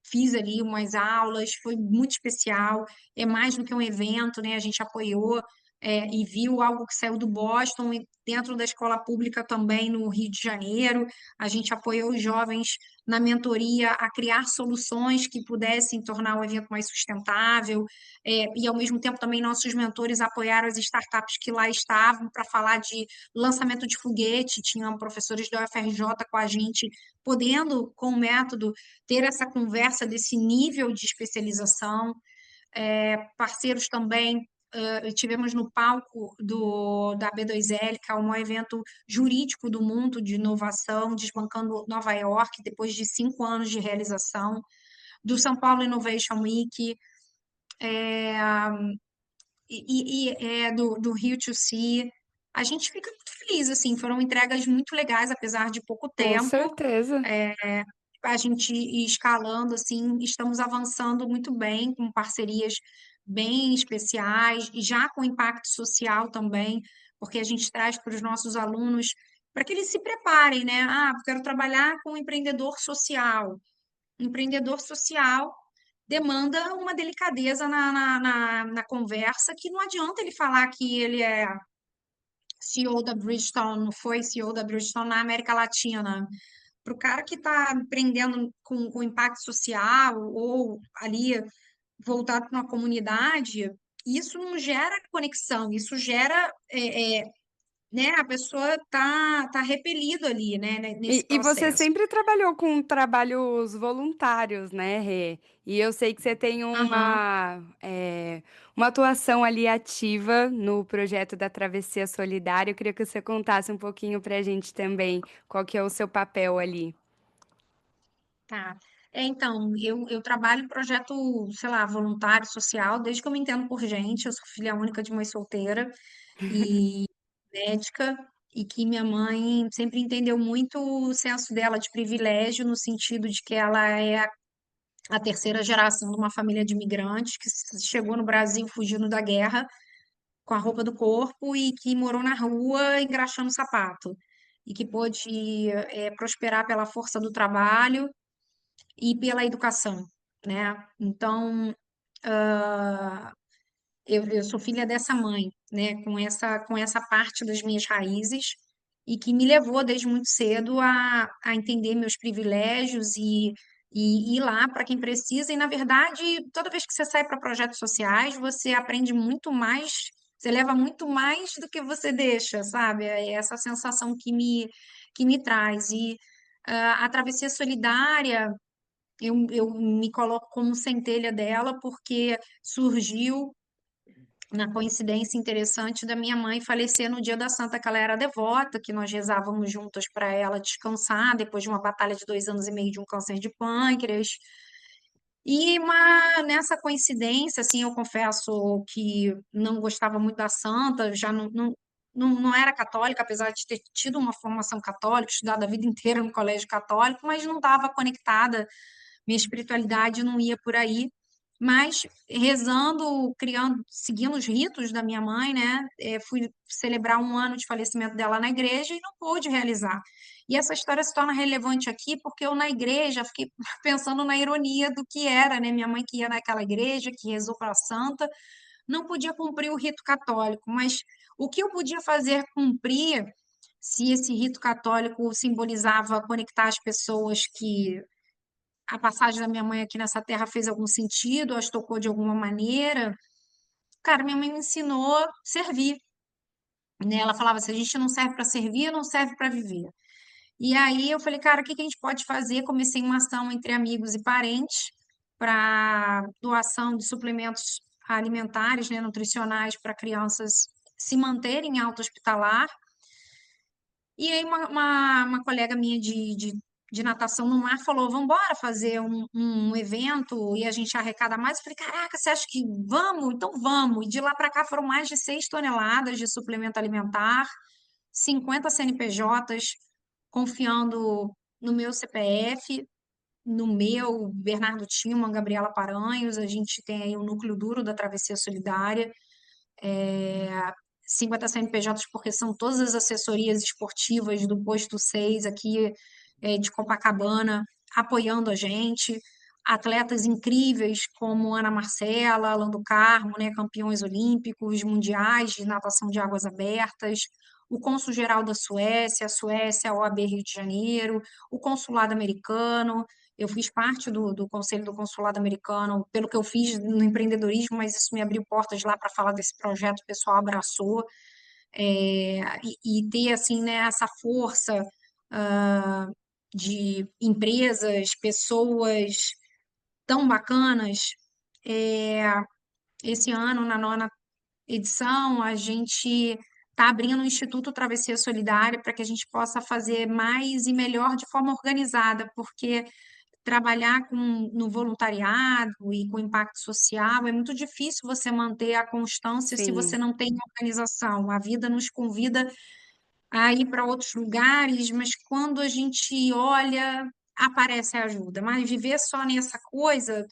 S2: fiz ali umas aulas, foi muito especial. É mais do que um evento, né? A gente apoiou e viu algo que saiu do Boston e dentro da escola pública também no Rio de Janeiro. A gente apoiou os jovens na mentoria a criar soluções que pudessem tornar o evento mais sustentável. E ao mesmo tempo também nossos mentores apoiaram as startups que lá estavam para falar de lançamento de foguete. Tinham professores da UFRJ com a gente, podendo, com o método, ter essa conversa desse nível de especialização. Parceiros também, tivemos no palco da B2L, que é o maior evento jurídico do mundo de inovação, desbancando Nova York, depois de 5 anos de realização, do São Paulo Innovation Week, do Rio to See. A gente fica muito feliz, assim, foram entregas muito legais, apesar de pouco
S1: Com
S2: tempo.
S1: certeza.
S2: A gente ir escalando, assim, estamos avançando muito bem, com parcerias bem especiais e já com impacto social também, porque a gente traz para os nossos alunos para que eles se preparem, né? Ah, quero trabalhar com empreendedor social. Empreendedor social demanda uma delicadeza na conversa, que não adianta ele falar que ele é CEO da Bridgestone, foi CEO da Bridgestone na América Latina, para o cara que está empreendendo com impacto social ou ali voltado para uma comunidade, isso não gera conexão, isso gera, né, a pessoa tá repelido ali, né, nesse
S1: E você
S2: processo.
S1: sempre trabalhou com trabalhos voluntários, né, Rê? E eu sei que você tem
S2: Aham,
S1: uma atuação ali ativa no projeto da Travessia Solidária. Eu queria que você contasse um pouquinho para a gente também qual que é o seu papel ali.
S2: tá. Então, eu trabalho em projeto, sei lá, voluntário, social, desde que eu me entendo por gente. Eu sou filha única de mãe solteira e médica, e que minha mãe sempre entendeu muito o senso dela de privilégio, no sentido de que ela é a terceira geração de uma família de imigrantes que chegou no Brasil fugindo da guerra com a roupa do corpo e que morou na rua engraxando sapato e que pôde prosperar pela força do trabalho e pela educação, né? Então, eu sou filha dessa mãe, né, com essa parte das minhas raízes e que me levou desde muito cedo a entender meus privilégios e ir lá para quem precisa. E, na verdade, toda vez que você sai para projetos sociais, você aprende muito mais, você leva muito mais do que você deixa, sabe? É essa sensação que me traz. E a travessia solidária, eu me coloco como centelha dela, porque surgiu na coincidência interessante da minha mãe falecer no dia da Santa, que ela era devota, que nós rezávamos juntas para ela descansar depois de uma batalha de 2 anos e meio de um câncer de pâncreas. E nessa coincidência, assim, eu confesso que não gostava muito da Santa, já não era católica, apesar de ter tido uma formação católica, estudado a vida inteira no colégio católico, mas não estava conectada, minha espiritualidade não ia por aí. Mas rezando, criando, seguindo os ritos da minha mãe, né? Fui celebrar um ano de falecimento dela na igreja e não pude realizar. E essa história se torna relevante aqui porque eu na igreja fiquei pensando na ironia do que era, né? Minha mãe que ia naquela igreja, que rezou para a santa, não podia cumprir o rito católico, mas o que eu podia fazer cumprir se esse rito católico simbolizava conectar as pessoas, que a passagem da minha mãe aqui nessa terra fez algum sentido, as tocou de alguma maneira. Cara, minha mãe me ensinou a servir, né? Ela falava: se a gente não serve para servir, não serve para viver. E aí eu falei: cara, o que que a gente pode fazer? Comecei uma ação entre amigos e parentes para doação de suplementos alimentares, né, nutricionais para crianças se manterem em alta hospitalar. E aí uma colega minha de natação no mar falou: vamos embora fazer um evento e a gente arrecada mais. Eu falei: caraca, você acha que vamos? Então vamos. E de lá para cá foram mais de 6 toneladas de suplemento alimentar, 50 CNPJs confiando no meu CPF. no meu, Bernardo Tillman, Gabriela Paranhos, a gente tem aí o núcleo duro da Travessia Solidária, é, 50 CNPJs, porque são todas as assessorias esportivas do Posto 6 aqui de Copacabana, apoiando a gente. Atletas incríveis como Ana Marcela, Alan do Carmo, né, campeões olímpicos, mundiais de natação de águas abertas, o Cônsul-Geral da Suécia, a Suécia, a OAB Rio de Janeiro, o Consulado Americano. Eu fiz parte do Conselho do Consulado Americano, pelo que eu fiz no empreendedorismo, mas isso me abriu portas lá para falar desse projeto, o pessoal abraçou. E ter, assim, né, essa força ah, de empresas, pessoas tão bacanas. É, esse ano, na nona edição, a gente está abrindo o Instituto Travessia Solidária para que a gente possa fazer mais e melhor de forma organizada, porque trabalhar no voluntariado e com impacto social é muito difícil você manter a constância se você
S1: Sim,
S2: não tem organização. A vida nos convida a ir para outros lugares, mas quando a gente olha, aparece a ajuda. Mas viver só nessa coisa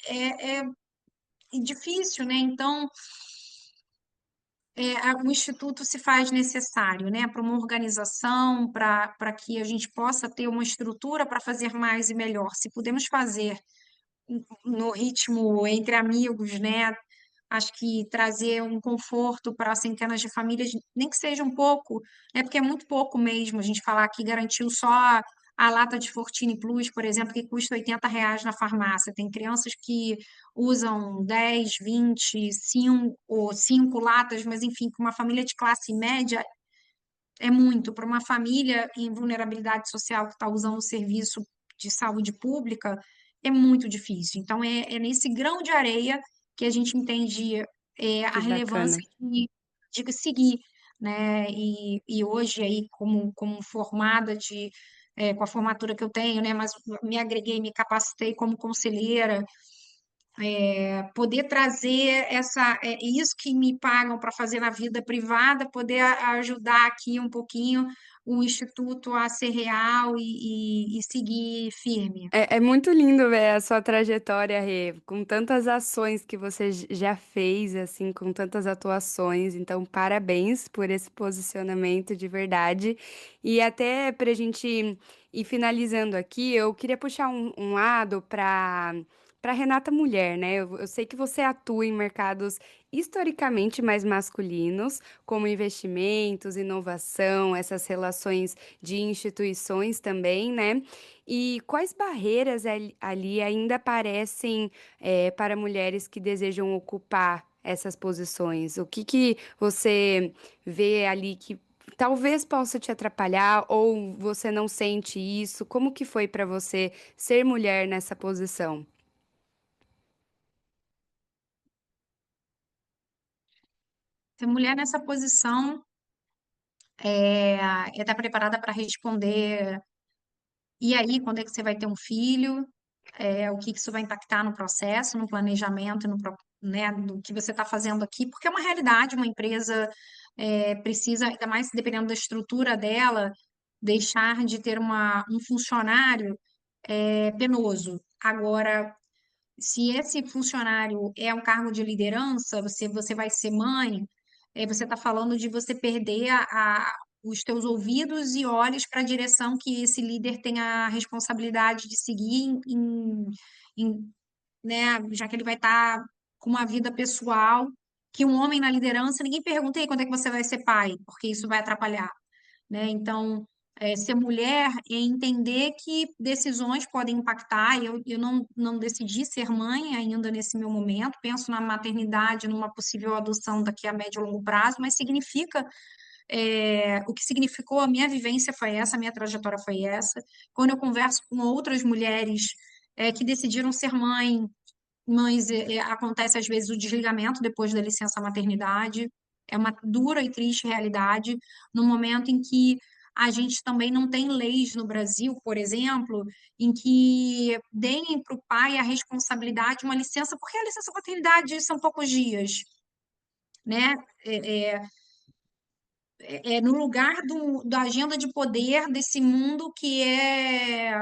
S2: é difícil, né? Então, o Instituto se faz necessário, né, para uma organização, para que a gente possa ter uma estrutura para fazer mais e melhor. Se podemos fazer no ritmo entre amigos, né? Acho que trazer um conforto para centenas de famílias, nem que seja um pouco, né? Porque é muito pouco mesmo. A gente falar que garantiu só a lata de Fortini Plus, por exemplo, que custa R$ 80 na farmácia. Tem crianças que usam 10, 20, 5 ou 5 latas, mas enfim, para uma família de classe média é muito. Para uma família em vulnerabilidade social que está usando o serviço de saúde pública, é muito difícil. Então, é nesse grão de areia que a gente entende a
S1: que
S2: relevância
S1: bacana.
S2: de seguir, né? E hoje, aí, como formada com a formatura que eu tenho, né? Mas me agreguei, me capacitei como conselheira, poder trazer isso que me pagam para fazer na vida privada, poder ajudar aqui um pouquinho o Instituto a ser real e seguir firme.
S1: É muito lindo ver a sua trajetória, Rê, com tantas ações que você já fez, assim, com tantas atuações. Então, parabéns por esse posicionamento de verdade. E até para a gente ir finalizando aqui, eu queria puxar um lado para Renata Mulher, né? Eu sei que você atua em mercados historicamente mais masculinos, como investimentos, inovação, essas relações de instituições também, né? E quais barreiras ali ainda aparecem, para mulheres que desejam ocupar essas posições? O que que você vê ali que talvez possa te atrapalhar ou você não sente isso? Como que foi para você ser mulher nessa posição?
S2: Ser mulher nessa posição é estar preparada para responder. E aí, quando é que você vai ter um filho? O que que isso vai impactar no processo, no planejamento, né, do que você está fazendo aqui? Porque é uma realidade, uma empresa precisa, ainda mais dependendo da estrutura dela, deixar de ter um funcionário penoso. Agora, se esse funcionário é um cargo de liderança, você vai ser mãe, você está falando de você perder os teus ouvidos e olhos para a direção que esse líder tem a responsabilidade de seguir em, né, já que ele vai estar com uma vida pessoal, que um homem na liderança, ninguém pergunta aí quando é que você vai ser pai, porque isso vai atrapalhar, né? Então, ser mulher é entender que decisões podem impactar. Eu não decidi ser mãe ainda nesse meu momento, penso na maternidade, numa possível adoção daqui a médio e longo prazo, mas significa, o que significou a minha vivência foi essa, a minha trajetória foi essa. Quando eu converso com outras mulheres que decidiram ser mães, acontece às vezes o desligamento depois da licença maternidade. É uma dura e triste realidade no momento em que a gente também não tem leis no Brasil, por exemplo, em que deem para o pai a responsabilidade de uma licença, porque a licença maternidade são poucos dias, né? É, é, no lugar da agenda de poder desse mundo que é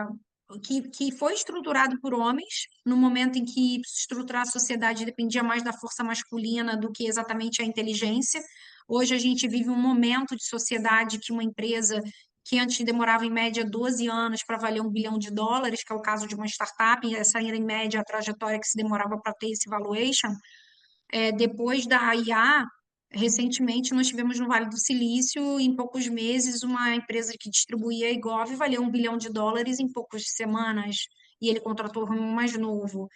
S2: que foi estruturado por homens, no momento em que estruturar a sociedade dependia mais da força masculina do que exatamente a inteligência. Hoje a gente vive um momento de sociedade que uma empresa que antes demorava em média 12 anos para valer US$ 1 bilhão, que é o caso de uma startup, essa era em média a trajetória que se demorava para ter esse valuation. Depois da IA, recentemente nós tivemos no Vale do Silício, em poucos meses, uma empresa que distribuía a Egov valeu US$ 1 bilhão em poucas semanas, e ele contratou um mais novo.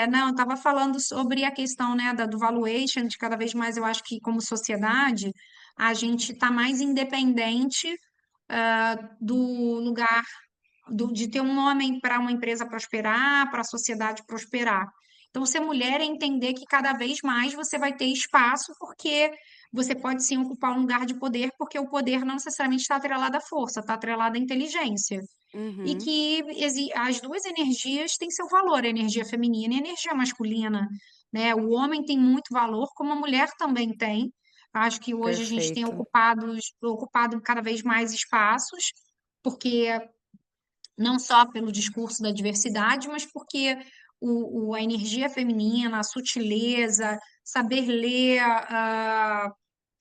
S2: Não, eu estava falando sobre a questão, né, do valuation, de cada vez mais eu acho que como sociedade a gente está mais independente do lugar de ter um homem para uma empresa prosperar, para a sociedade prosperar. Então, ser mulher é entender que cada vez mais você vai ter espaço, porque você pode sim ocupar um lugar de poder, porque o poder não necessariamente está atrelado à força, está atrelado à inteligência. E
S1: Uhum,
S2: que as duas energias têm seu valor, a energia feminina e a energia masculina, né? O homem tem muito valor, como a mulher também tem. Acho que hoje a gente tem
S1: perfeito.
S2: ocupado cada vez mais espaços, porque não só pelo discurso da diversidade, mas porque a energia feminina, a sutileza, saber ler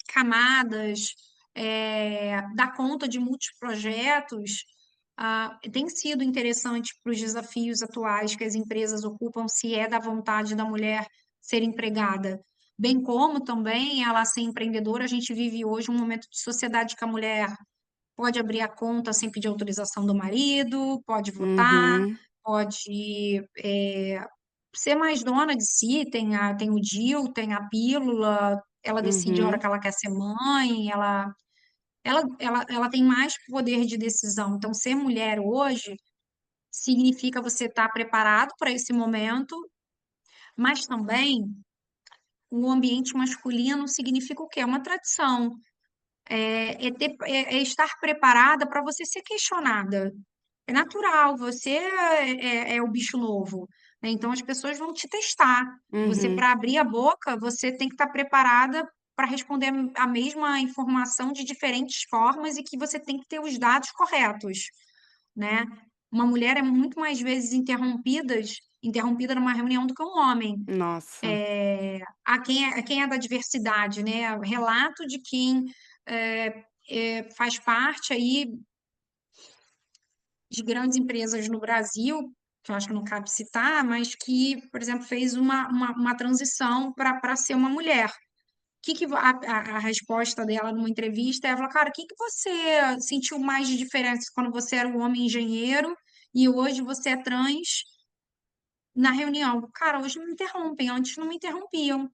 S2: camadas, dar conta de muitos projetos, tem sido interessante para os desafios atuais que as empresas ocupam, se é da vontade da mulher ser empregada. Bem como também ela ser empreendedora, a gente vive hoje um momento de sociedade que a mulher pode abrir a conta sem pedir autorização do marido, pode votar,
S1: Uhum,
S2: pode ser mais dona de si, tem o DIU, tem a pílula, ela decide a hora
S1: uhum.
S2: que ela quer ser mãe, ela tem mais poder de decisão. Então, ser mulher hoje significa você estar preparado para esse momento, mas também o ambiente masculino significa o quê? É uma tradição. É estar preparada para você ser questionada. É natural, você é o bicho novo, né? Então as pessoas vão te testar. Você,
S1: Uhum.
S2: para abrir a boca, você tem que estar preparada para responder a mesma informação de diferentes formas e que você tem que ter os dados corretos, né? Uma mulher é muito mais vezes interrompida numa reunião do que um homem.
S1: Nossa.
S2: A quem é da diversidade, né? O relato de quem faz parte aí de grandes empresas no Brasil, que eu acho que não cabe citar, mas que, por exemplo, fez uma transição para ser uma mulher. A resposta dela numa entrevista, ela falou, cara, o que que você sentiu mais de diferença quando você era um homem engenheiro e hoje você é trans na reunião? Cara, hoje me interrompem, antes não me interrompiam.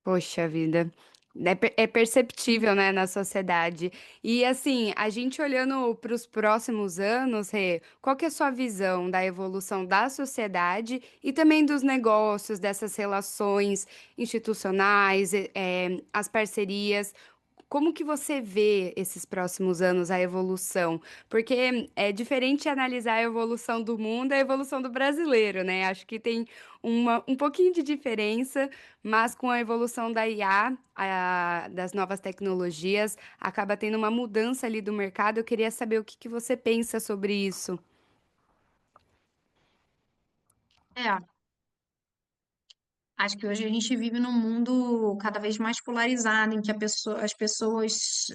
S1: Poxa vida. É perceptível, né, na sociedade. E assim, a gente olhando para os próximos anos, Rê, qual que é a sua visão da evolução da sociedade e também dos negócios, dessas relações institucionais, as parcerias? Como que você vê esses próximos anos, a evolução? Porque é diferente analisar a evolução do mundo e a evolução do brasileiro, né? Acho que tem um pouquinho de diferença, mas com a evolução da IA, das novas tecnologias, acaba tendo uma mudança ali do mercado. Eu queria saber o que que você pensa sobre isso.
S2: É, acho que hoje a gente vive num mundo cada vez mais polarizado, em que as pessoas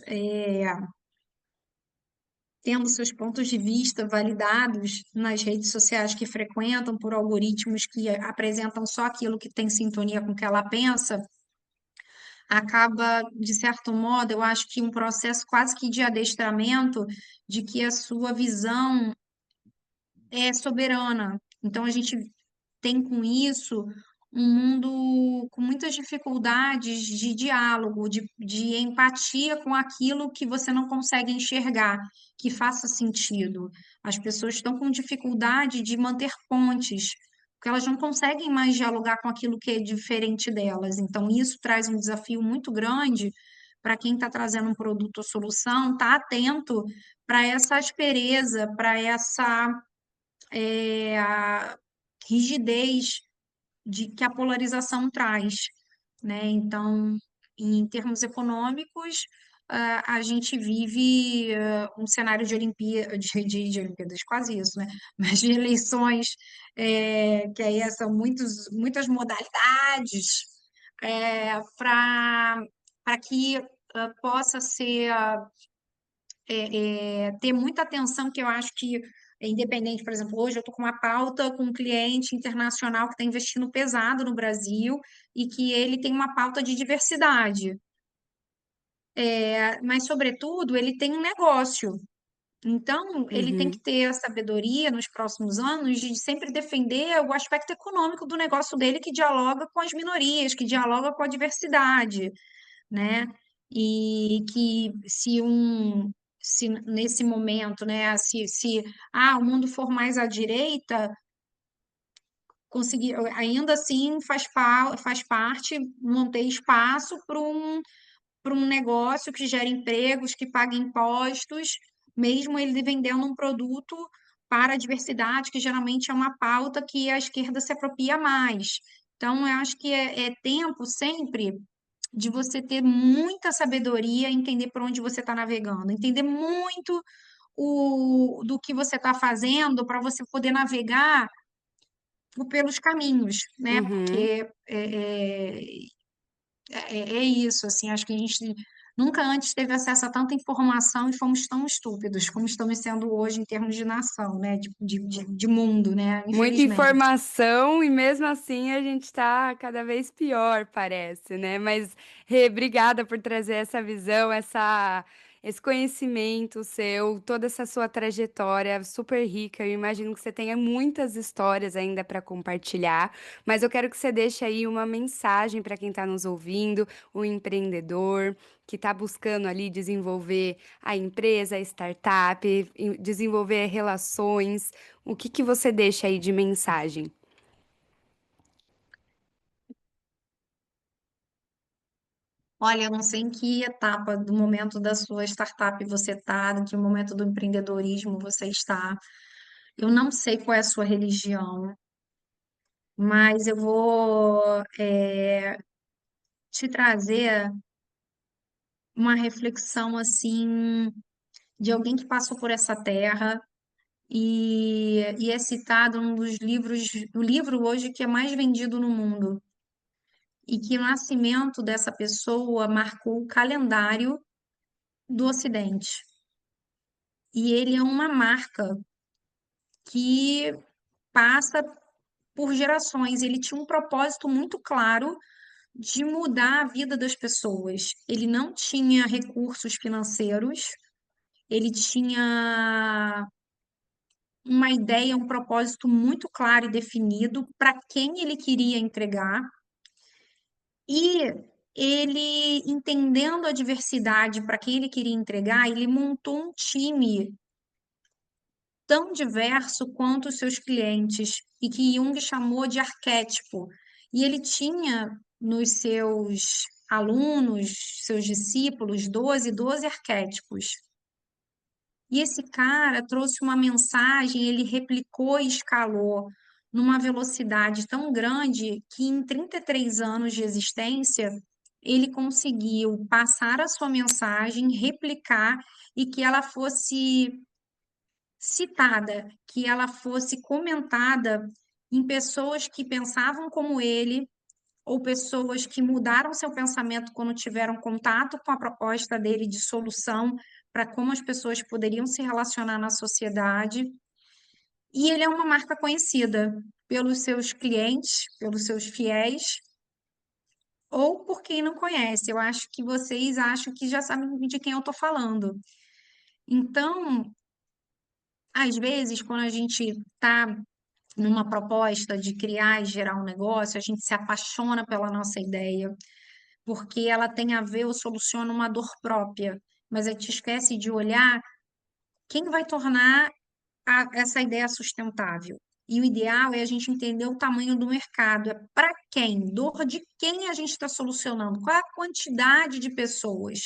S2: tendo seus pontos de vista validados nas redes sociais que frequentam por algoritmos que apresentam só aquilo que tem sintonia com o que ela pensa, acaba, de certo modo, eu acho que um processo quase que de adestramento de que a sua visão é soberana. Então, a gente tem com isso um mundo com muitas dificuldades de diálogo, de empatia com aquilo que você não consegue enxergar, que faça sentido. As pessoas estão com dificuldade de manter pontes, porque elas não conseguem mais dialogar com aquilo que é diferente delas. Então, isso traz um desafio muito grande para quem está trazendo um produto ou solução, estar atento para essa aspereza, para essa a rigidez que a polarização traz, né? Então, em termos econômicos, a gente vive um cenário de de Olimpíadas, quase isso, né? Mas de eleições, que aí são muitas modalidades, para que possa ser ter muita atenção, que eu acho que é independente, por exemplo, hoje eu estou com uma pauta com um cliente internacional que está investindo pesado no Brasil e que ele tem uma pauta de diversidade. Mas, sobretudo, ele tem um negócio. Então, ele tem que
S1: Uhum,
S2: ter a sabedoria nos próximos anos de sempre defender o aspecto econômico do negócio dele, que dialoga com as minorias, que dialoga com a diversidade, né? E que se nesse momento, né, se o mundo for mais à direita, conseguir, ainda assim faz parte manter espaço para um negócio que gera empregos, que paga impostos, mesmo ele vendendo um produto para a diversidade, que geralmente é uma pauta que a esquerda se apropria mais. Então, eu acho que é tempo sempre de você ter muita sabedoria, entender por onde você está navegando, entender muito do que você está fazendo para você poder navegar pelos caminhos, né?
S1: uhum.
S2: Porque é isso, assim, acho que a gente nunca antes teve acesso a tanta informação e fomos tão estúpidos como estamos sendo hoje em termos de nação, né? De mundo, né?
S1: Muita
S2: Infelizmente.
S1: informação e mesmo assim a gente tá cada vez pior, parece, né? Mas, Rê, obrigada por trazer essa visão, esse conhecimento seu, toda essa sua trajetória super rica. Eu imagino que você tenha muitas histórias ainda para compartilhar, mas eu quero que você deixe aí uma mensagem para quem está nos ouvindo, o empreendedor que está buscando ali desenvolver a empresa, a startup, desenvolver relações. O que que você deixa aí de mensagem?
S2: Olha, eu não sei em que etapa do momento da sua startup você está, em que momento do empreendedorismo você está. Eu não sei qual é a sua religião, mas eu vou te trazer uma reflexão assim de alguém que passou por essa terra e é citado num dos livros, o livro hoje que é mais vendido no mundo, e que o nascimento dessa pessoa marcou o calendário do Ocidente. E ele é uma marca que passa por gerações. Ele tinha um propósito muito claro de mudar a vida das pessoas. Ele não tinha recursos financeiros, ele tinha uma ideia, um propósito muito claro e definido para quem ele queria entregar, e ele, entendendo a diversidade para quem ele queria entregar, ele montou um time tão diverso quanto os seus clientes, e que Jung chamou de arquétipo. E ele tinha nos seus alunos, seus discípulos, doze arquétipos. E esse cara trouxe uma mensagem, ele replicou e escalou numa velocidade tão grande que em 33 anos de existência, ele conseguiu passar a sua mensagem, replicar e que ela fosse citada, que ela fosse comentada em pessoas que pensavam como ele, ou pessoas que mudaram seu pensamento quando tiveram contato com a proposta dele de solução para como as pessoas poderiam se relacionar na sociedade. E ele é uma marca conhecida pelos seus clientes, pelos seus fiéis, ou por quem não conhece. Eu acho que vocês acham que já sabem de quem eu estou falando. Então, às vezes, quando a gente está numa proposta de criar e gerar um negócio, a gente se apaixona pela nossa ideia, porque ela tem a ver ou soluciona uma dor própria, mas a gente esquece de olhar quem vai tornar essa ideia sustentável. E o ideal é a gente entender o tamanho do mercado, é para quem, dor de quem a gente está solucionando, qual é a quantidade de pessoas,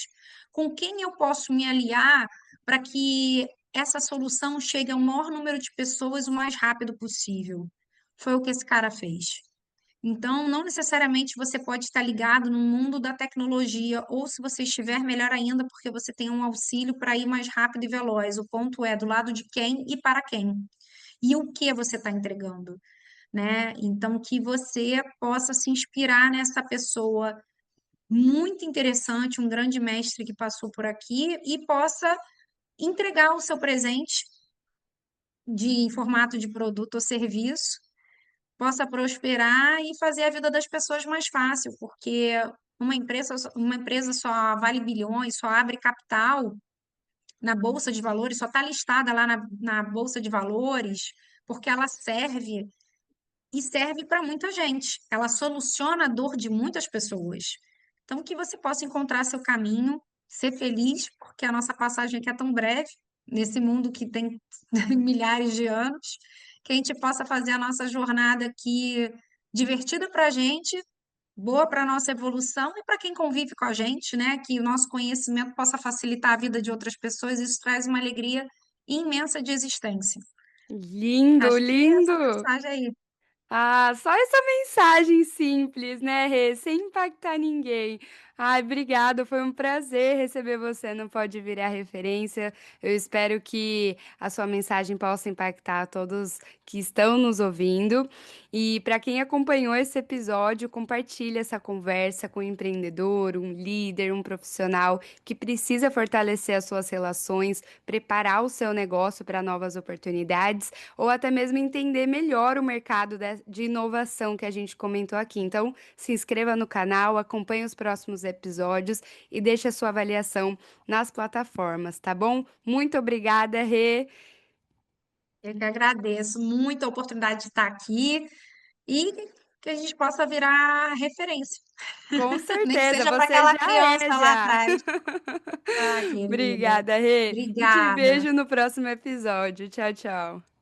S2: com quem eu posso me aliar para que essa solução chegue ao maior número de pessoas o mais rápido possível. Foi o que esse cara fez. Então, não necessariamente você pode estar ligado no mundo da tecnologia, ou se você estiver, melhor ainda, porque você tem um auxílio para ir mais rápido e veloz. O ponto é do lado de quem e para quem. E o que você está entregando, né? Então, que você possa se inspirar nessa pessoa muito interessante, um grande mestre que passou por aqui, e possa entregar o seu presente em formato de produto ou serviço, possa prosperar e fazer a vida das pessoas mais fácil, porque uma empresa só vale bilhões, só abre capital na Bolsa de Valores, só está listada lá na Bolsa de Valores, porque ela serve e serve para muita gente. Ela soluciona a dor de muitas pessoas. Então, que você possa encontrar seu caminho, ser feliz, porque a nossa passagem aqui é tão breve, nesse mundo que tem milhares de anos, que a gente possa fazer a nossa jornada aqui divertida para a gente, boa para a nossa evolução e para quem convive com a gente, né? Que o nosso conhecimento possa facilitar a vida de outras pessoas. Isso traz uma alegria imensa de existência.
S1: Lindo,
S2: Acho que é essa
S1: lindo!
S2: mensagem aí.
S1: Ah, só essa mensagem simples, né, Rê? Sem impactar ninguém. Ai, obrigada, foi um prazer receber você no Pode Virar Referência. Eu espero que a sua mensagem possa impactar todos que estão nos ouvindo. E para quem acompanhou esse episódio, compartilhe essa conversa com um empreendedor, um líder, um profissional que precisa fortalecer as suas relações, preparar o seu negócio para novas oportunidades ou até mesmo entender melhor o mercado de inovação que a gente comentou aqui. Então, se inscreva no canal, acompanhe os próximos episódios e deixe a sua avaliação nas plataformas, tá bom? Muito obrigada, Rê.
S2: Eu que agradeço muito a oportunidade de estar aqui e que a gente possa virar referência,
S1: Com
S2: nem que
S1: certeza,
S2: seja para
S1: você
S2: aquela
S1: já é,
S2: criança lá
S1: já.
S2: atrás. Ah, querida,
S1: Obrigada, Rê. E te
S2: obrigada.
S1: vejo no próximo episódio. Tchau, tchau.